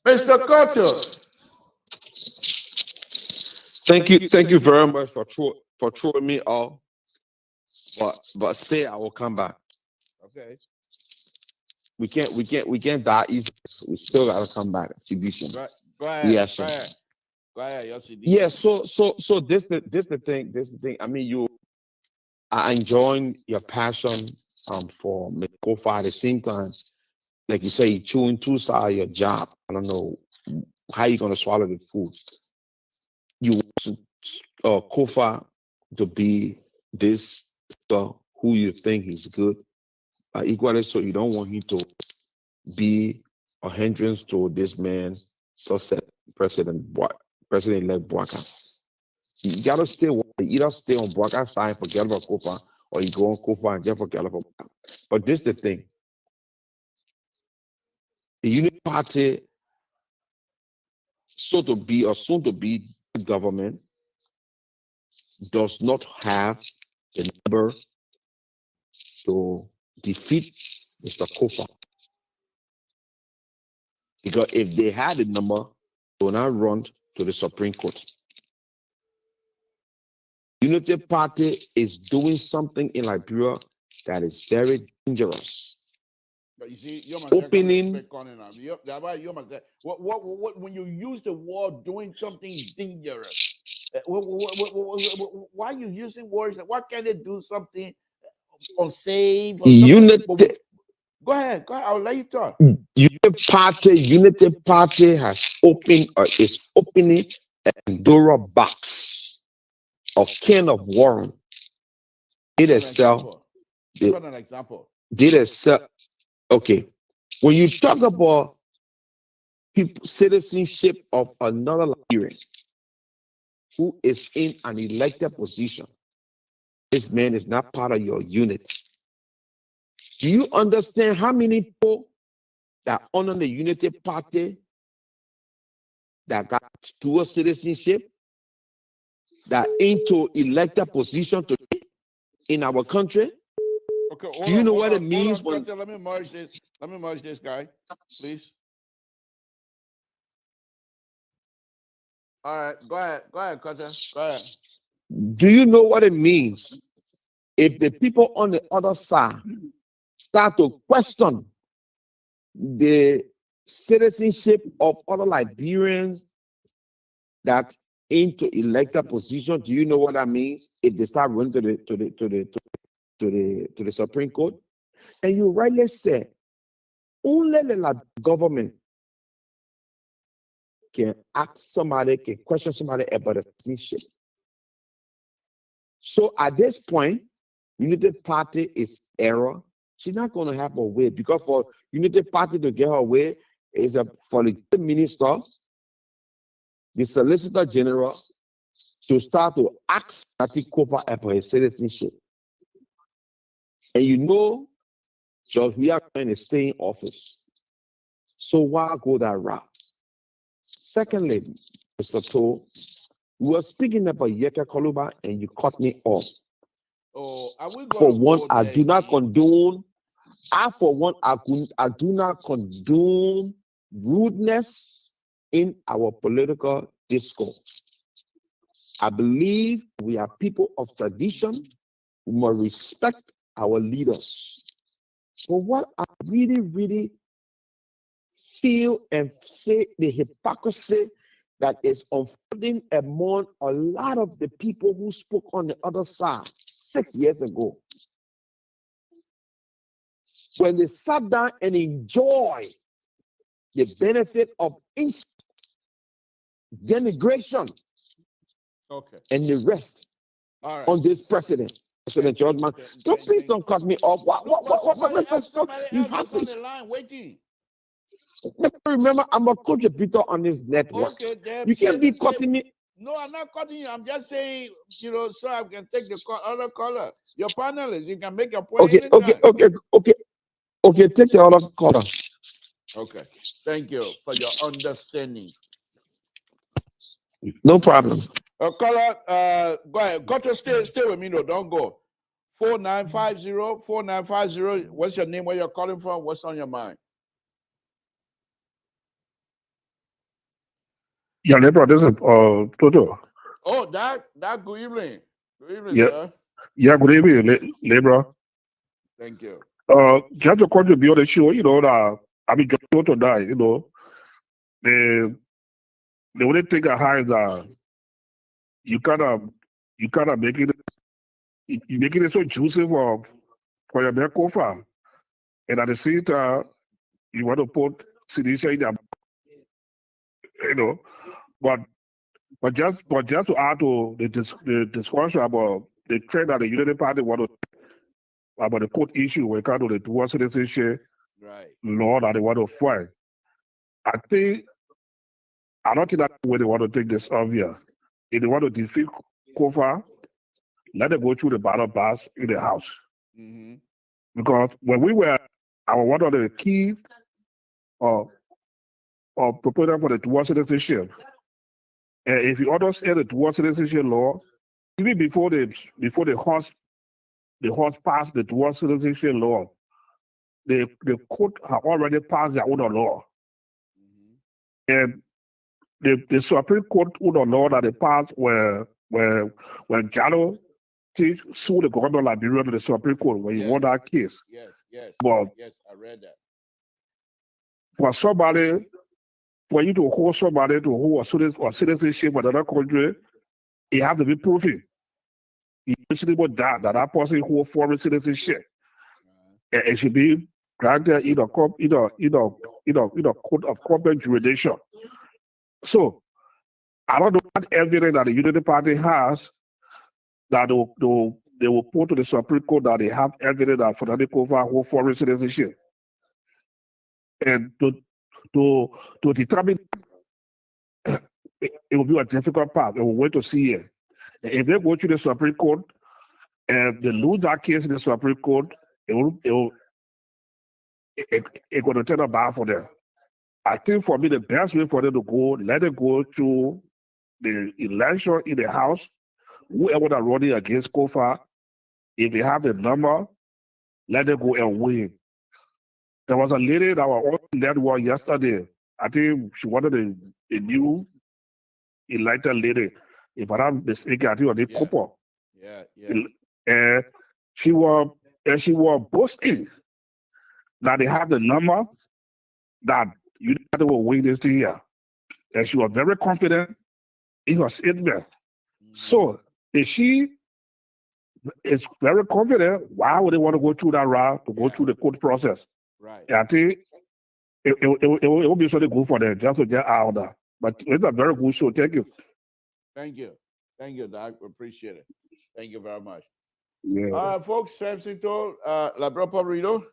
Mr. Carter. Thank you very much for throwing me off. But stay, I will come back. Okay. We can't die easy. We still gotta come back. Exhibition. Go ahead. Yes, Go sir. ahead. Go ahead. Yes, Yeah. So this the thing. I mean, I enjoying your passion for Kofa. At the same time, like you say, chewing two sides of your job. I don't know how you're gonna swallow the food. You want Kofa to be this who you think is good, equally so you don't want him to be a hindrance to this man's success, President-elect Bouaka. You gotta stay. Either stay on Bouaka's side, forget about Kofa, or you go on Kofa and just forget about Bouaka. But this is the thing: the Unity Party, soon to be government, does not have the number to defeat Mr. Kofa. Because if they had the number, they will not run to the Supreme Court. Unity Party is doing something in Liberia that is very dangerous. But you see, you Opening. When you use the word doing something dangerous, why are you using words? Why can't they do something unsafe? Or Unity. Go ahead. I'll let you talk. Unity Party has opened or is opening a Pandora box of can of worm. Did it sell? Give an example. Did it sell? Okay. When you talk about citizenship of another Liberian who is in an elected position, this man is not part of your unit. Do you understand how many people that honor the Unity Party that got dual citizenship, that into elected position today in our country? Okay, do you know what it means? Let me merge this. Let me merge this guy, please. All right, go ahead, Carter. Go ahead. Do you know what it means if the people on the other side start to question the citizenship of other Liberians that into elected position? Do you know what that means if they start running to the Supreme Court? And you rightly said, only the government can ask somebody, can question somebody about the citizenship. So at this point, Unity Party is error. She's not going to have a way, because for Unity Party to get her way is for the minister, the Solicitor General, to start to ask Ati Kofa about his citizenship. And you know, George, we are going to stay in office. So why go that route? Secondly, Mr. Toh, we were speaking about Yeka Koluba and you cut me off. Oh, for one, I do not condone. I do not condone rudeness in our political discourse. I believe we are people of tradition. We must respect our leaders. So what I really, really feel and say the hypocrisy that is unfolding among a lot of the people who spoke on the other side 6 years ago, when they sat down and enjoyed the benefit of denigration, okay, and the rest on this President George Man. Please don't cut me off. You have on the line waiting. Remember, I'm a contributor on this network. Okay, you can't be cutting me. No, I'm not cutting you. I'm just saying, so I can take the other caller. Your panelists, you can make your point. Okay, take the other caller. Okay, thank you for your understanding. No problem. Caller, go ahead. Got to stay with me, though. Don't go. 4950. What's your name? Where you're calling from? What's on your mind? Yeah, Libra, this is Toto. Oh, that. Good evening. Good evening, Yeah. sir. Yeah, good evening, Libra. Thank you. Just to contribute on the show, that I mean, just Toto die, the only thing I have is that you kind of make it so juicy for your Merco farm, and at the same time you want to put Sinisha in there, but just to add to the discussion about the trend that the Unity Party want to about the court issue when it comes to the dual citizenship law that they want to fight. I don't think that's the way they want to take this up here. If they want to defeat Kofa, let them go through the ballot box in the House. Because when we were one of the key proponents for the dual citizenship, and if you understand the dual citizenship law, even before the House passed the dual citizenship law, the court had already passed their own law. And the Supreme Court own law that they passed when Jallo sued the governor of Liberia to the Supreme Court when he won that case. But I read that. For you to hold somebody to hold a citizenship in another country, it has to be proven. You usually would that person hold foreign citizenship. And it should be granted in a court of corporate jurisdiction. So I don't know what evidence that the Unity Party has that they will put to the Supreme Court that they have evidence that Fernando Kofa hold foreign citizenship. And to determine it will be a difficult path. And we'll wait to see it. If they go to the Supreme Court and they lose that case in the Supreme Court, it's going to turn out bad for them. I think for me, the best way for them to go, let them go to the election in the House, whoever that running against Kofa, if they have a number, let them go and win. There was a lady that was on network yesterday. I think she wanted a new elected lady. If I'm not mistaken, I think it was the Cooper. And she was boasting that they have the number that you will win this thing here. And she was very confident in her statement. So if she is very confident, why would they want to go through that route to go through the court process? And I think it will be something good for them just to get out of that. But it's a very good show. Thank you. Thank you, Doc. Appreciate it. Thank you very much. Yeah. All right, folks. Samson told La Bro Pabrito.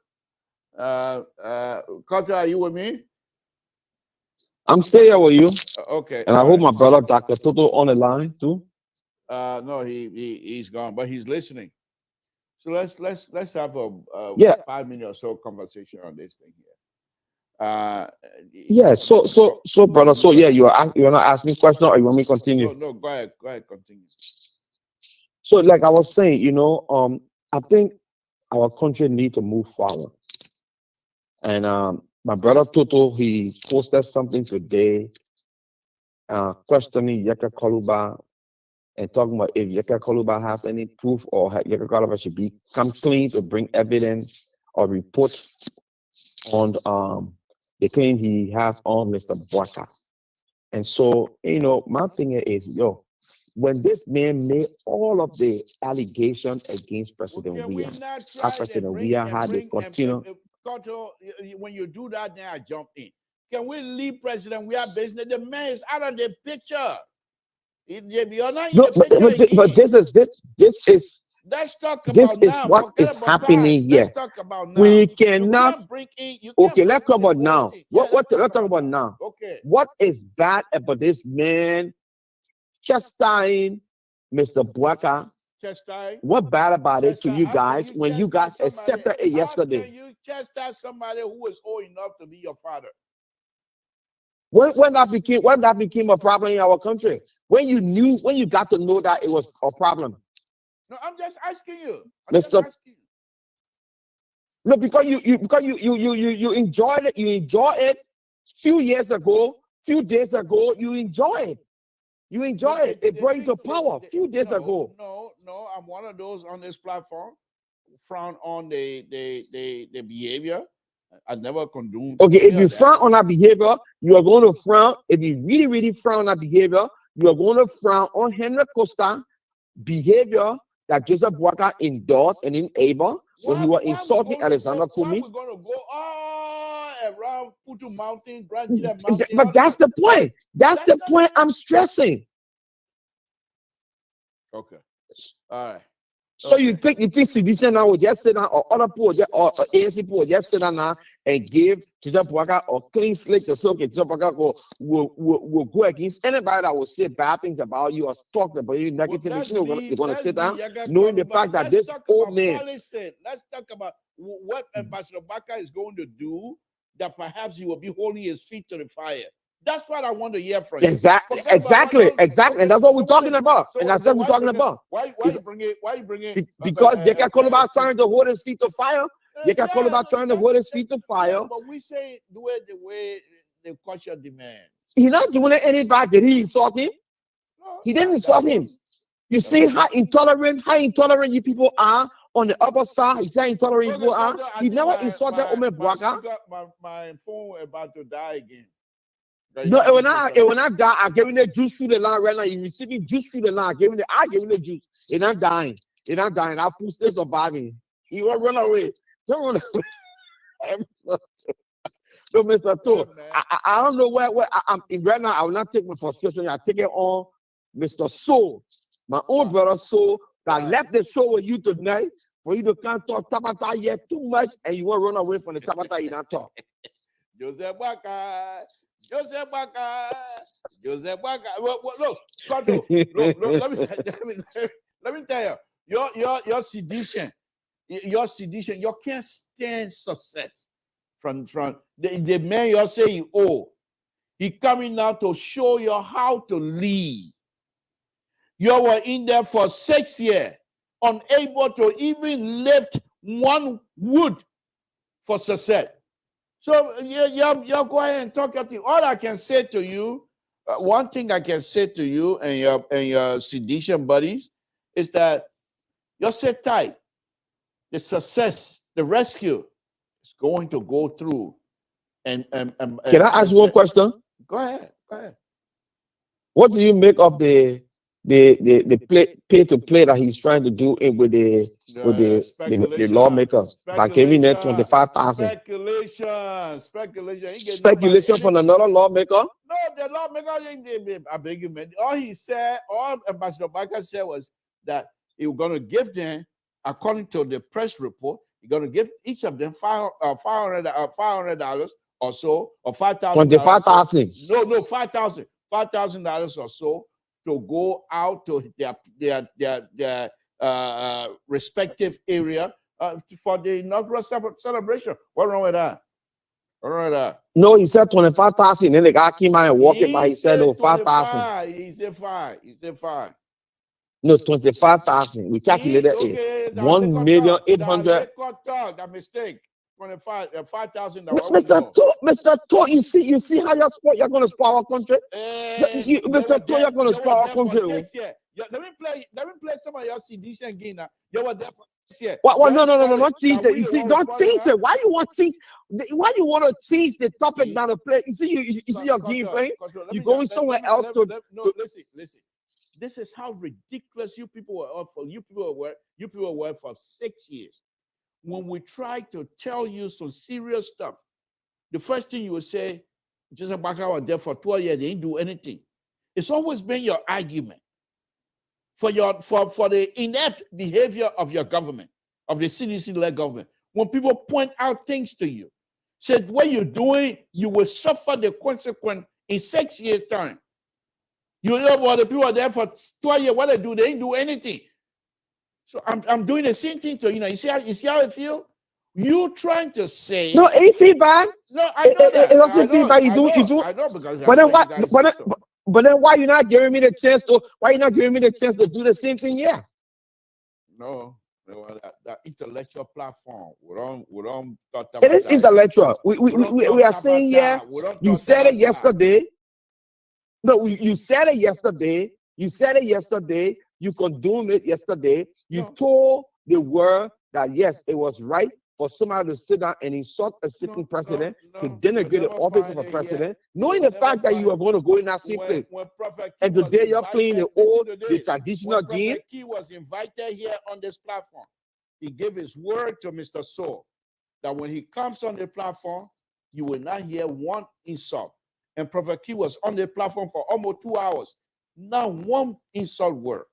Carter, are you with me? I'm still here with you. Okay. And I hope my brother Dr. Toto on the line too. No, he's gone, but he's listening. So let's have a 5 minute or so conversation on this thing here. So brother, you want to ask me a question or you want me to continue? No, go ahead, continue. So like I was saying, I think our country needs to move forward. And my brother Toto, he posted something today questioning Yeka Koluba and talking about if Yeka Koluba has any proof or Yeka Koluba should come clean to bring evidence or report on the claim he has on Mr. Bwaka. And so, my thing is, when this man made all of the allegations against President Weah, as President Weah had to continue. When you do that, then I jump in. Can we leave President Weah business? The man is out of the picture. You're not in the picture but this is. Let's talk about this is now. what is happening here. Let's talk about now. We cannot bring in. Okay, let's talk about now. Let's talk about now. Okay. What is bad about this man chastising Mr. Bwaka? What bad about it to you guys when you guys accepted it yesterday? How can you chastise somebody who is old enough to be your father? When that became a problem in our country? When you got to know that it was a problem? No, I'm just asking you. No, because you enjoyed it. You enjoyed it few days ago. You enjoy it. You enjoy it. It brought you to power a few days ago. No, I'm one of those on this platform frown on the behavior. I never condone. Okay, if you frown on that behavior, you are going to frown. If you really, really frown on that behavior, you are going to frown on Henry Costa behavior that Joseph Bwaka endorsed and enabled when he was insulting Alexander Kumis. We're going to go all around Putu Mountain, Grand Gila Mountain. But that's the point. That's the point I'm stressing. Okay. All right. So you think CDC now will just sit down, or other people or ANC people will just sit down now and give Joseph Boakai or clean slate to so Joseph Boakai will go against anybody that will say bad things about you or talk about you negatively. They're going to sit down, knowing the fact that this old man. Let's talk about what Ambassador Boakai is going to do, that perhaps he will be holding his feet to the fire. That's what I want to hear from you. Exactly. And that's what we're talking about. And that's what we're talking about. Why you bring it? Because they can call about trying to hold his feet to fire. They can call about trying to hold his feet to fire. But we say do it the way the culture demands. He's not doing it any bad. Did he insult him? No, He didn't insult him. You see how intolerant you people are on the upper side. He said intolerant people are. He never insulted Omer Boakai. My phone about to die again. No, it will not die. I gave him the juice through the line right now. You're receiving juice through the line. I gave him the juice. It's not dying. It's not dying. Our food still surviving. He won't run away. Don't run away. So, Mr. Tour, I don't know where I'm in right now. I will not take my frustration. I take it on Mr. Soul, my own brother Soul, that left the show with you tonight for you to can't talk Tabata yet too much and you won't run away from the Tabata you not talk. Joseph Boakai. Look, Koto, let me tell you, your sedition, you can't stand success from the man you say you owe. He coming now to show you how to lead. You were in there for 6 years, unable to even lift one wood for success. So you go ahead and talk your thing. All I can say to you, one thing I can say to you and your sedition buddies is that you sit tight. The success, the rescue is going to go through. And can I ask you one question? Go ahead. What do you make of the pay to play that he's trying to do with the lawmakers by giving them 25,000? Speculation from another lawmaker. No, the lawmaker, I beg you, man. All Ambassador Boakai said was that he was going to give them, according to the press report, he's going to give each of them $500 or so, or $5,000. 25,000. No, $5,000 or so, to go out to their respective area for the inaugural celebration. What's wrong with that? No, he said 25,000. Then the guy came out and walking by. He said, "Oh, 5,000." He said 5. No, 25,000. We calculated it. 1,800,000. That mistake. 5,000. Mr. Tour, you see how you're going to spoil our country. Mr. Tour, you're going to spoil our country. Let me play some of your CDs and Guinea. You were there for 6 years. No, not teach it. You see, don't teach it. Why you want to teach the topic down the play? You see your game playing. You're going somewhere else to. No, listen. This is how ridiculous you people were for. You people were for 6 years. When we try to tell you some serious stuff, the first thing you will say, Joseph Boakai was there for 12 years, they didn't do anything. It's always been your argument for the inept behavior of your government, of the CDC-led government. When people point out things to you, said what you're doing, you will suffer the consequence in 6 years' time. You know what the people are there for 12 years, what they do, they didn't do anything. So I'm doing the same thing to you. You see how I feel? You trying to say no, ain't feedback. No, I know that. It doesn't feedback. You do. I know because. But then why you not giving me the chance to? Why you not giving me the chance to do the same thing? Yeah. No, that intellectual platform. We don't talk about it is that. Intellectual. We are saying yeah. You said it yesterday. No, you said it yesterday. You condoned it yesterday. You told the world that yes, it was right for somebody to sit down and insult a sitting president, to denigrate the office of a president, knowing the fact that you were going to go in that same place. And today you're playing the traditional game. Prophet Key was invited here on this platform. He gave his word to Mr. Soul that when he comes on the platform, you will not hear one insult. And Prophet Key was on the platform for almost 2 hours. Not one insult word.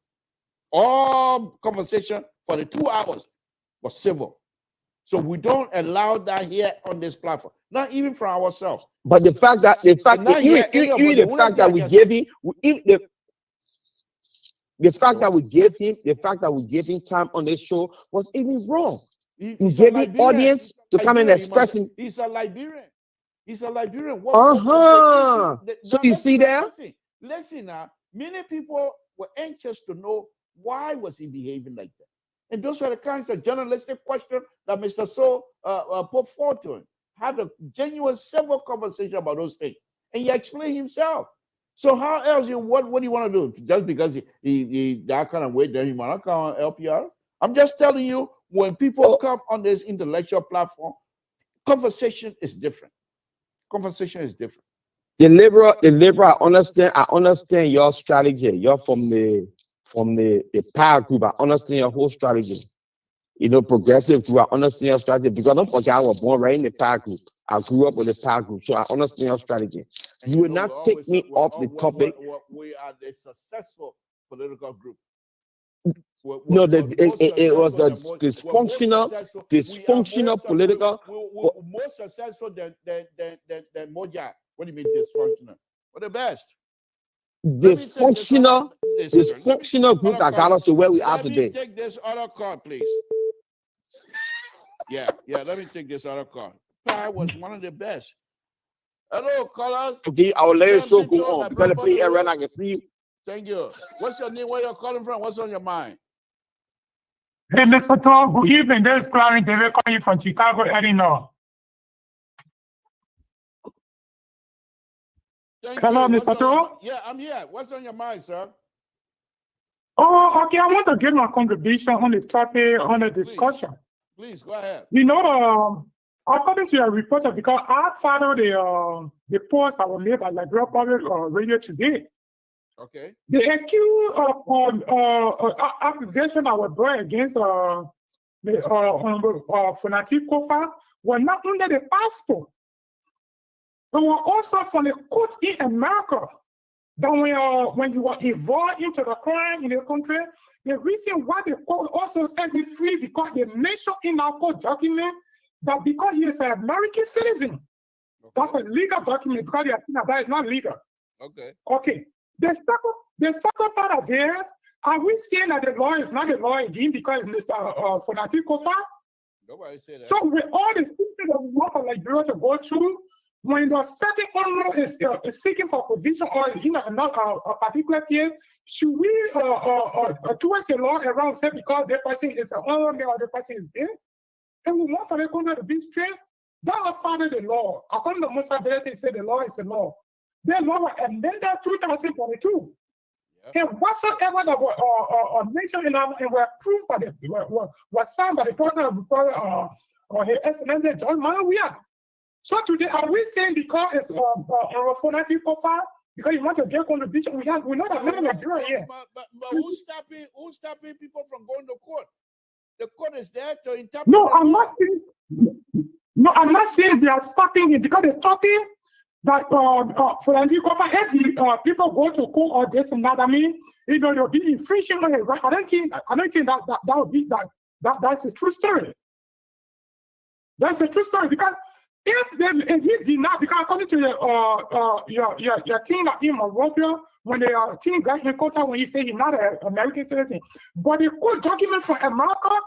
All conversation for the 2 hours was civil. So we don't allow that here on this platform, not even for ourselves. But the fact that we gave him time on this show was even wrong. We gave him audience to come and express him. He's a Liberian. He's a Liberian. So you see there? Listen now. Many people were anxious to know why was he behaving like that. And those are the kinds of journalistic questions that Mr. So put forward to him. Had a genuine civil conversation about those things. And he explained himself. So how else, what do you want to do? Just because he that kind of way, then he might not come on LPR? I'm just telling you, when people come on this intellectual platform, conversation is different. Conversation is different. The liberal, I understand your strategy. You're from the power group. I understand your whole strategy. Progressive group, I understand your strategy because don't forget I was born right in the power group. I grew up with the power group, so I understand your strategy. You will not take me off the topic. We are the successful political group. It was the dysfunctional political. We're more successful than Moja. What do you mean dysfunctional? We're the best. Dysfunctional group that got us to where we are today. Let me take this other card, please. Yeah, let me take this other card. Pi was one of the best. Hello, caller. Okay, I'll let you so go on. Because the play around, I can see you. Thank you. What's your name? Where you're calling from? What's on your mind? Hey, Mr. Todd, good evening. This is Clarence David calling from Chicago, Illinois. Hello, Mr. Todd. Yeah, I'm here. What's on your mind, sir? Oh, okay. I want to give my contribution on the topic, on the discussion. Please, go ahead. According to your reporter, because I follow the post that was made by Liberia Public Radio today. Okay. The accused accusation that was brought against Fanatic Kofa were not under the passport. They were also from the court in America. That when you were involved into the crime in the country, the reason why the court also set him free because they mentioned in our court document that because he is an American citizen, that's a legal document because they are saying that is not legal. Okay. Okay. The second part of there, are we saying that the law is not the law again because Mr. Fanatic Kofa? Nobody said that. So with all the things that we want Liberia to go through, when the certain owner is seeking for position or a particular case, should we towards the law around say because the person is an owner or the person is there? And we want for the country to be straight, that will follow the law. According to Musa Belete, say the law is the law. The law was amended 2022. Yeah. And whatsoever that was mentioned in and were approved by the was signed by the president or his excellency John Manawia. So today, are we saying because it's our Fanatic Kofa, because you want to get contribution, we're not living in Liberia here. But who's stopping people from going to court? The court is there to interpret. No, I'm not saying they are stopping it because they're talking that Fanatic Kofa, if people go to court or this and that, I mean, they'll be infringing on it, right? I don't think that would be that's a true story. That's a true story because if he did not, because according to your team in Morocco, when the team got in contact when he said he's not an American citizen, but the court document from America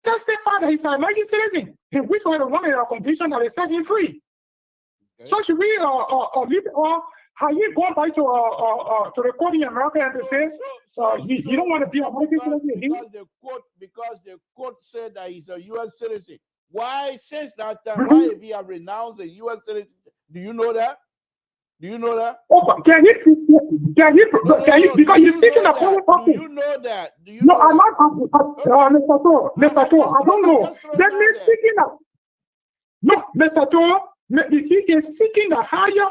testified that he's an American citizen, in which was one of the conditions that they set him free. Okay. So should we leave it, or are you going back to the court in America and to say you don't want to be an American citizen? Because the court said that he's a U.S. citizen. Why, since that time, why have he renounced a U.S. citizen? Do you know that? Do you know that? Oh, can you because you're seeking a point of Do you know that? No, I'm not. Mr. Toh, I don't know. Let me seeking a. No, Mr. Toh, he is seeking the higher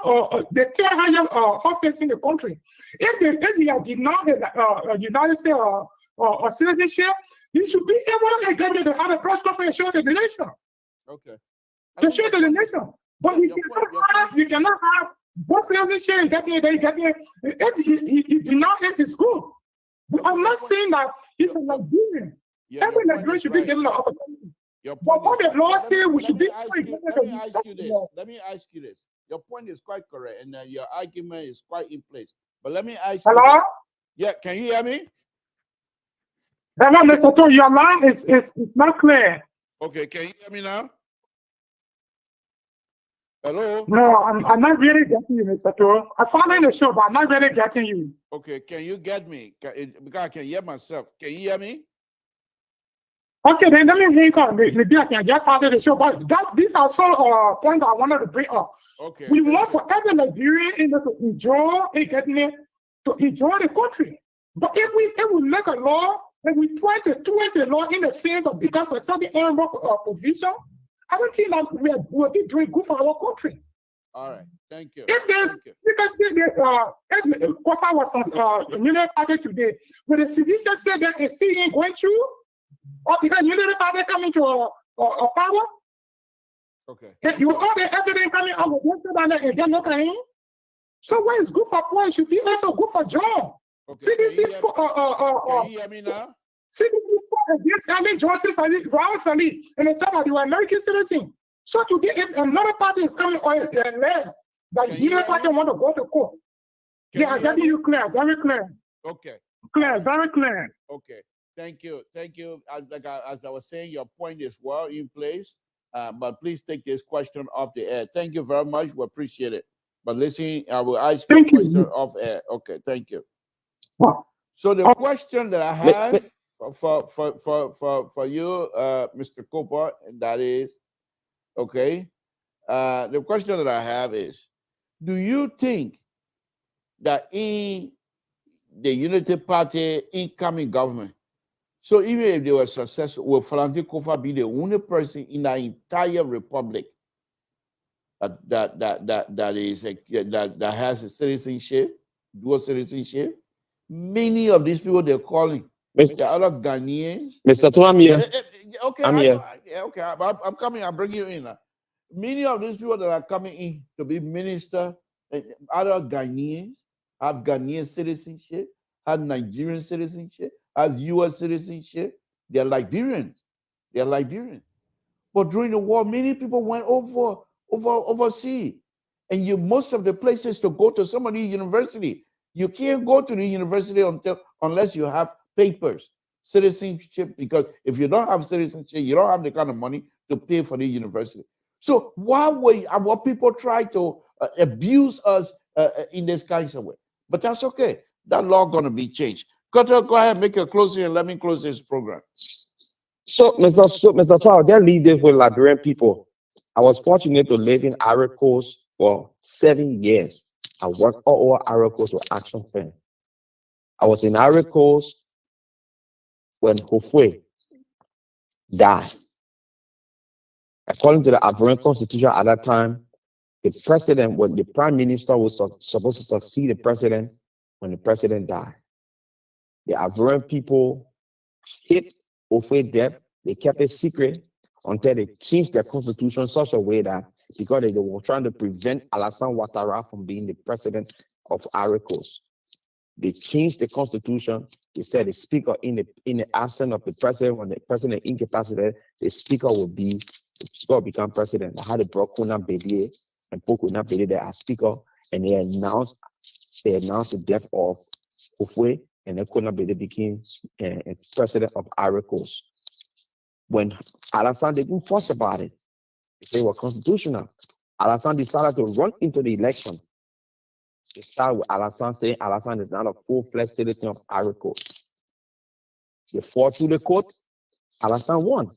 the higher office in the country. If he has denied the United States citizenship, he should be able to have a press conference to show the nation. Okay. To show the nation. But you cannot have both citizenship if he did not hit the school. I'm not saying that he's a Liberian. Every Liberian should be given an opportunity. Your But point what is the law let me- say we let should me be ask free. you- Let let me ask you this. law. Let me ask you this. Your point is quite correct, and your argument is quite in place. But let me ask you Hello? this. Yeah, can you hear me? Hello, Mr. Tony, your line is not clear. Okay, can you hear me now? Hello? No, I'm not really getting you, Mr. Tony. I'm following the show, but I'm not really getting you. Okay, can you get me? Because I can hear myself. Can you hear me? Okay, then let me hear on. Maybe I can just follow the show. But these are some points I wanted to bring up. Okay. We want for every Liberian to enjoy the country. But if we make a law and we try to twist the law in the sense of because of certain area of provision, I don't think that we'll be doing good for our country. All right. Thank you. If the speaker said that Quota was from United Party today, when the civilians said that a CE going through, or because United Party coming to power, okay. if you all the evidence coming out against that and get no kind. So what is good for poor should be also good for John. Okay. CDC Can you hear me now? CDC fought against Ali Johnson, Rouse Ali, and they said that they were American citizens. So today, if another party is coming on their left, that the United Party want to go to court, they are getting you clear, very clear. Okay. Clear, very clear. Okay. Thank you. Thank you. As I was saying, your point is well in place. But please take this question off the air. Thank you very much. We appreciate it. But listen, I will ask you a question off air. Okay. Thank you. Wow. So the question that I have for you, Mr. Cooper, and that is, okay. The question that I have is, do you think that in the Unity Party incoming government, so even if they were successful, will Francis Kofa be the only person in the entire republic that has a citizenship, dual citizenship? Many of these people they're calling, the other Ghanaians. Mr. Tony, I'm here. Okay, I'm here. Okay, I'm coming. I'll bring you in. Many of these people that are coming in to be minister, other Ghanaians have Ghanaian citizenship, have Nigerian citizenship, have U.S. citizenship. They're Liberians. They're Liberians. But during the war, many people went overseas, and most of the places to go to some of the university, you can't go to the university unless you have papers, citizenship. Because if you don't have citizenship, you don't have the kind of money to pay for the university. So why would our people try to abuse us in this kind of way? But that's okay. That law going to be changed. Koto, go ahead, make a closing, and let me close this program. So, Mr. Fowl, then leave this with Liberian people. I was fortunate to live in Ivory Coast for 7 years. I worked all over Ivory Coast with Action Firm. I was in Ivory Coast when Hofwe died. According to the Ivorian Constitution at that time, the president, when the prime minister was supposed to succeed the president when the president died. The Ivorian people hid Hofwe's death. They kept it secret until they changed their constitution in such a way that because they were trying to prevent Alassane Ouattara from being the president of Ivory Coast. They changed the constitution. They said the speaker in the absence of the president, when the president incapacitated, the speaker will become president. I had it brought Kuna Bedie and Pokuna Bedie there as speaker, and they announced the death of Hofwe, and then Kuna Bedie became president of Ivory Coast. When Alassane didn't fuss about it, they were constitutional. Alassane decided to run into the election. It started with Alassane saying Alassane is not a full-fledged citizen of Ivory Coast. They fought through the court. Alassane won.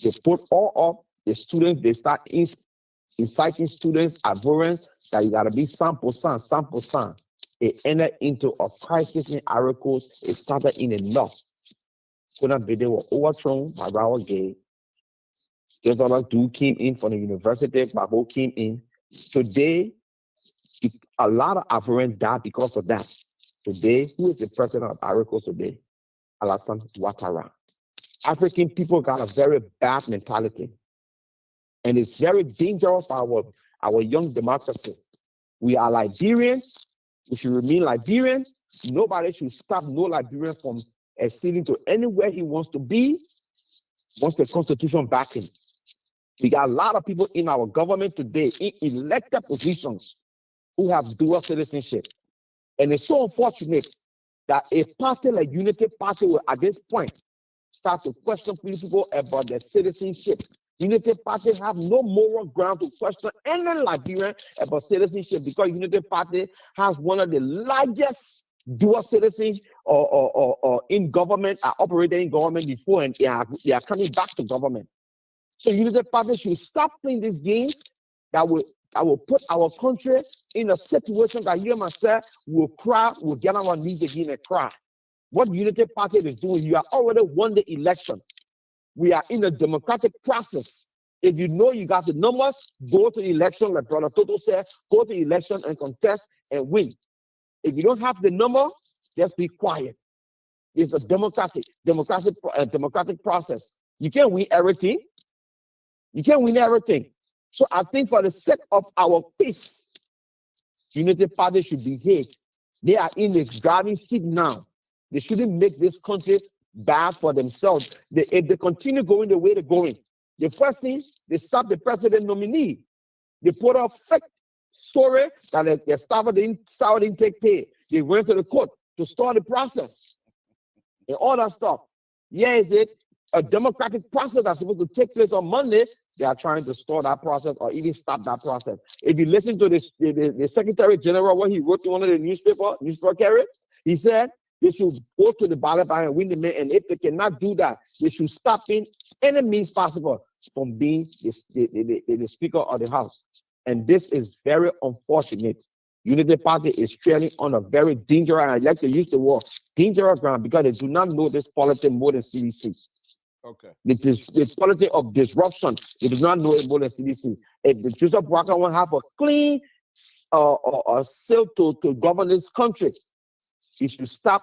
They put all of the students, they start inciting students, Ivorians, that you gotta be 100%. It ended into a crisis in Ivory Coast. It started in the north. Kuna Bedie were overthrown by Raoul Gay. Just other dude came in from the university, Babo came in. Today, a lot of Ivorians died because of that. Today, who is the president of Ivory Coast today? Alassane Ouattara. African people got a very bad mentality. And it's very dangerous for our young democracy. We are Liberians. We should remain Liberians. Nobody should stop no Liberian from acceding to anywhere he wants to be. wants the constitution backing. We got a lot of people in our government today in elected positions who have dual citizenship. And it's so unfortunate that a party like Unity Party will, at this point, start to question people about their citizenship. Unity Party have no moral ground to question any Liberian about citizenship because Unity Party has one of the largest dual citizens or in government, are operating in government before, and they are coming back to government. So Unity Party should stop playing these games that will put our country in a situation that you and myself will cry, will get on our knees again and cry. What Unity Party is doing, you have already won the election. We are in a democratic process. If you know you got the numbers, go to the election, like Brother Toto said, go to the election and contest and win. If you don't have the number, just be quiet. It's a democratic process. You can't win everything. You can't win everything. So I think for the sake of our peace, Unity Party should behave. They are in this driving seat now. They shouldn't make this country bad for themselves. If they continue going the way they're going, the first thing, they stop the president nominee. They put a fake story that their staff didn't take pay. They went to the court to start the process and all that stuff. Yeah, is it a democratic process that's supposed to take place on Monday? They are trying to start that process or even stop that process. If you listen to this, the Secretary General, what he wrote in one of the newspaper carriers, he said they should go to the ballot and win the man. And if they cannot do that, they should stop in any means possible from being the Speaker of the House. And this is very unfortunate. Unity Party is treading on a very dangerous, and I like to use the word dangerous ground, because they do not know this politics more than CDC. Okay. The politics of disruption, they do not know it more than CDC. If the Joseph Walker want to have a clean sail to govern this country, he should stop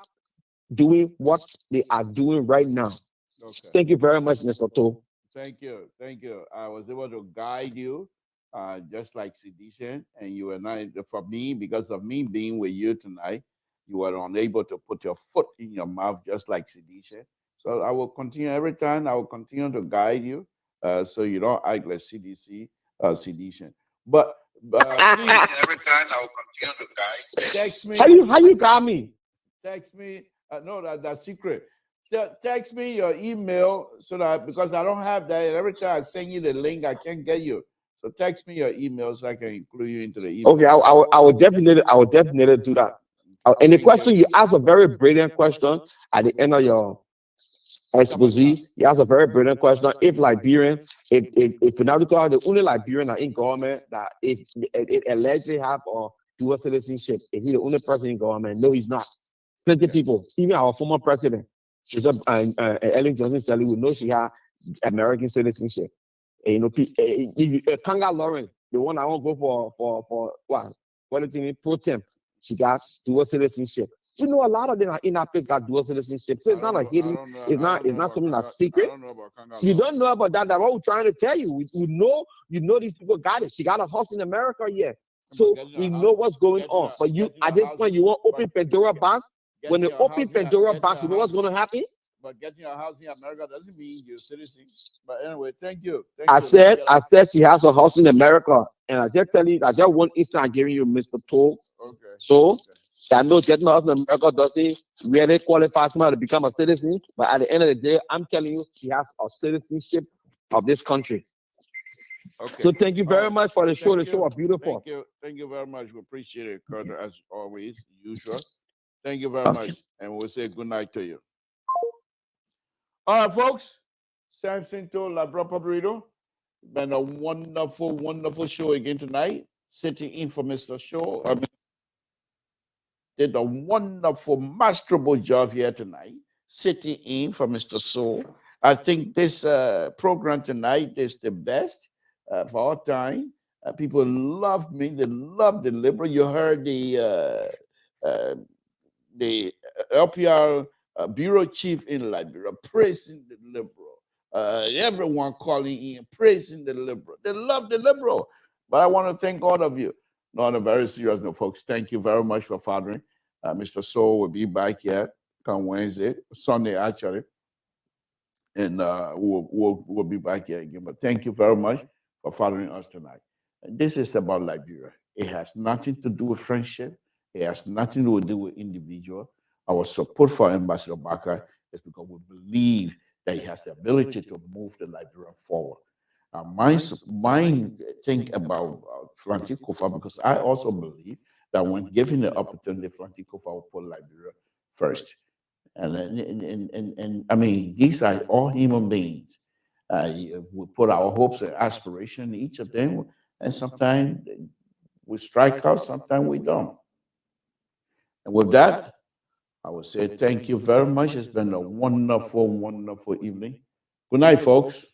doing what they are doing right now. Okay. Thank you very much, Mr. To. Thank you. Thank you. I was able to guide you, just like sedition, and you were not, for me, because of me being with you tonight, you were unable to put your foot in your mouth, just like sedition. So I will continue every time. I will continue to guide you, so you don't act like sedition. But please, every time I will continue to guide. Text me. How you got me? Text me. No, that's secret. Text me your email, so that, because I don't have that, and every time I send you the link, I can't get you. So text me your email so I can include you into the email. Okay, I will definitely do that. And the question you asked, a very brilliant question at the end of your expose. You asked a very brilliant question. If Liberian, if Finality are the only Liberian that in government that if it allegedly have a dual citizenship, if he's the only person in government, no, he's not. Plenty of people, even our former president, Ellen Johnson Sally, we know she had American citizenship. And, you know, Kanga Lauren, the one I won't go for what is it, pro temp, she got dual citizenship. You know, a lot of them are in that place got dual citizenship. So it's not a hidden, it's not something that's secret. You don't know about that. That's what we're trying to tell you. We know, these people got it. She got a house in America, yeah. So we know what's going on. But you, at this point, you want open Pandora box. When they open Pandora box, you know what's going to happen? But getting a house in America doesn't mean you're a citizen. But anyway, thank you. I said she has a house in America, and I just tell you, I just one instant I'm giving you Mr. Toll. Okay. So I know getting a house in America doesn't really qualify somebody to become a citizen. But at the end of the day, I'm telling you, she has a citizenship of this country. Okay. So thank you very much for the show. The show was beautiful. Thank you very much. We appreciate it, Carter, as always, usual. Thank you very much, and we'll say good night to you. All right, folks. Samson to Labra Pabrito. Been a wonderful, wonderful show again tonight. Sitting in for Mr. Shaw. Did a wonderful, masterful job here tonight. Sitting in for Mr. Shaw. I think this program tonight is the best of all time. People love me. They love the Liberal. You heard the LPR bureau chief in Liberia praising the Liberal. Everyone calling in praising the Liberal. They love the Liberal. But I want to thank all of you. No, on a very serious note, folks. Thank you very much for fathering. Mr. Soul will be back here come Wednesday, Sunday actually. And we'll be back here again. But thank you very much for following us tonight. And this is about Liberia. It has nothing to do with friendship. It has nothing to do with individual. Our support for Ambassador Barker is because we believe that he has the ability to move the Liberia forward. My think about Francis Kofa, because I also believe that when given the opportunity, Francis Kofa will put Liberia first. And I mean, these are all human beings. We put our hopes and aspirations in each of them, and sometimes we strike out, sometimes we don't. And with that, I will say thank you very much. It's been a wonderful, wonderful evening. Good night, folks.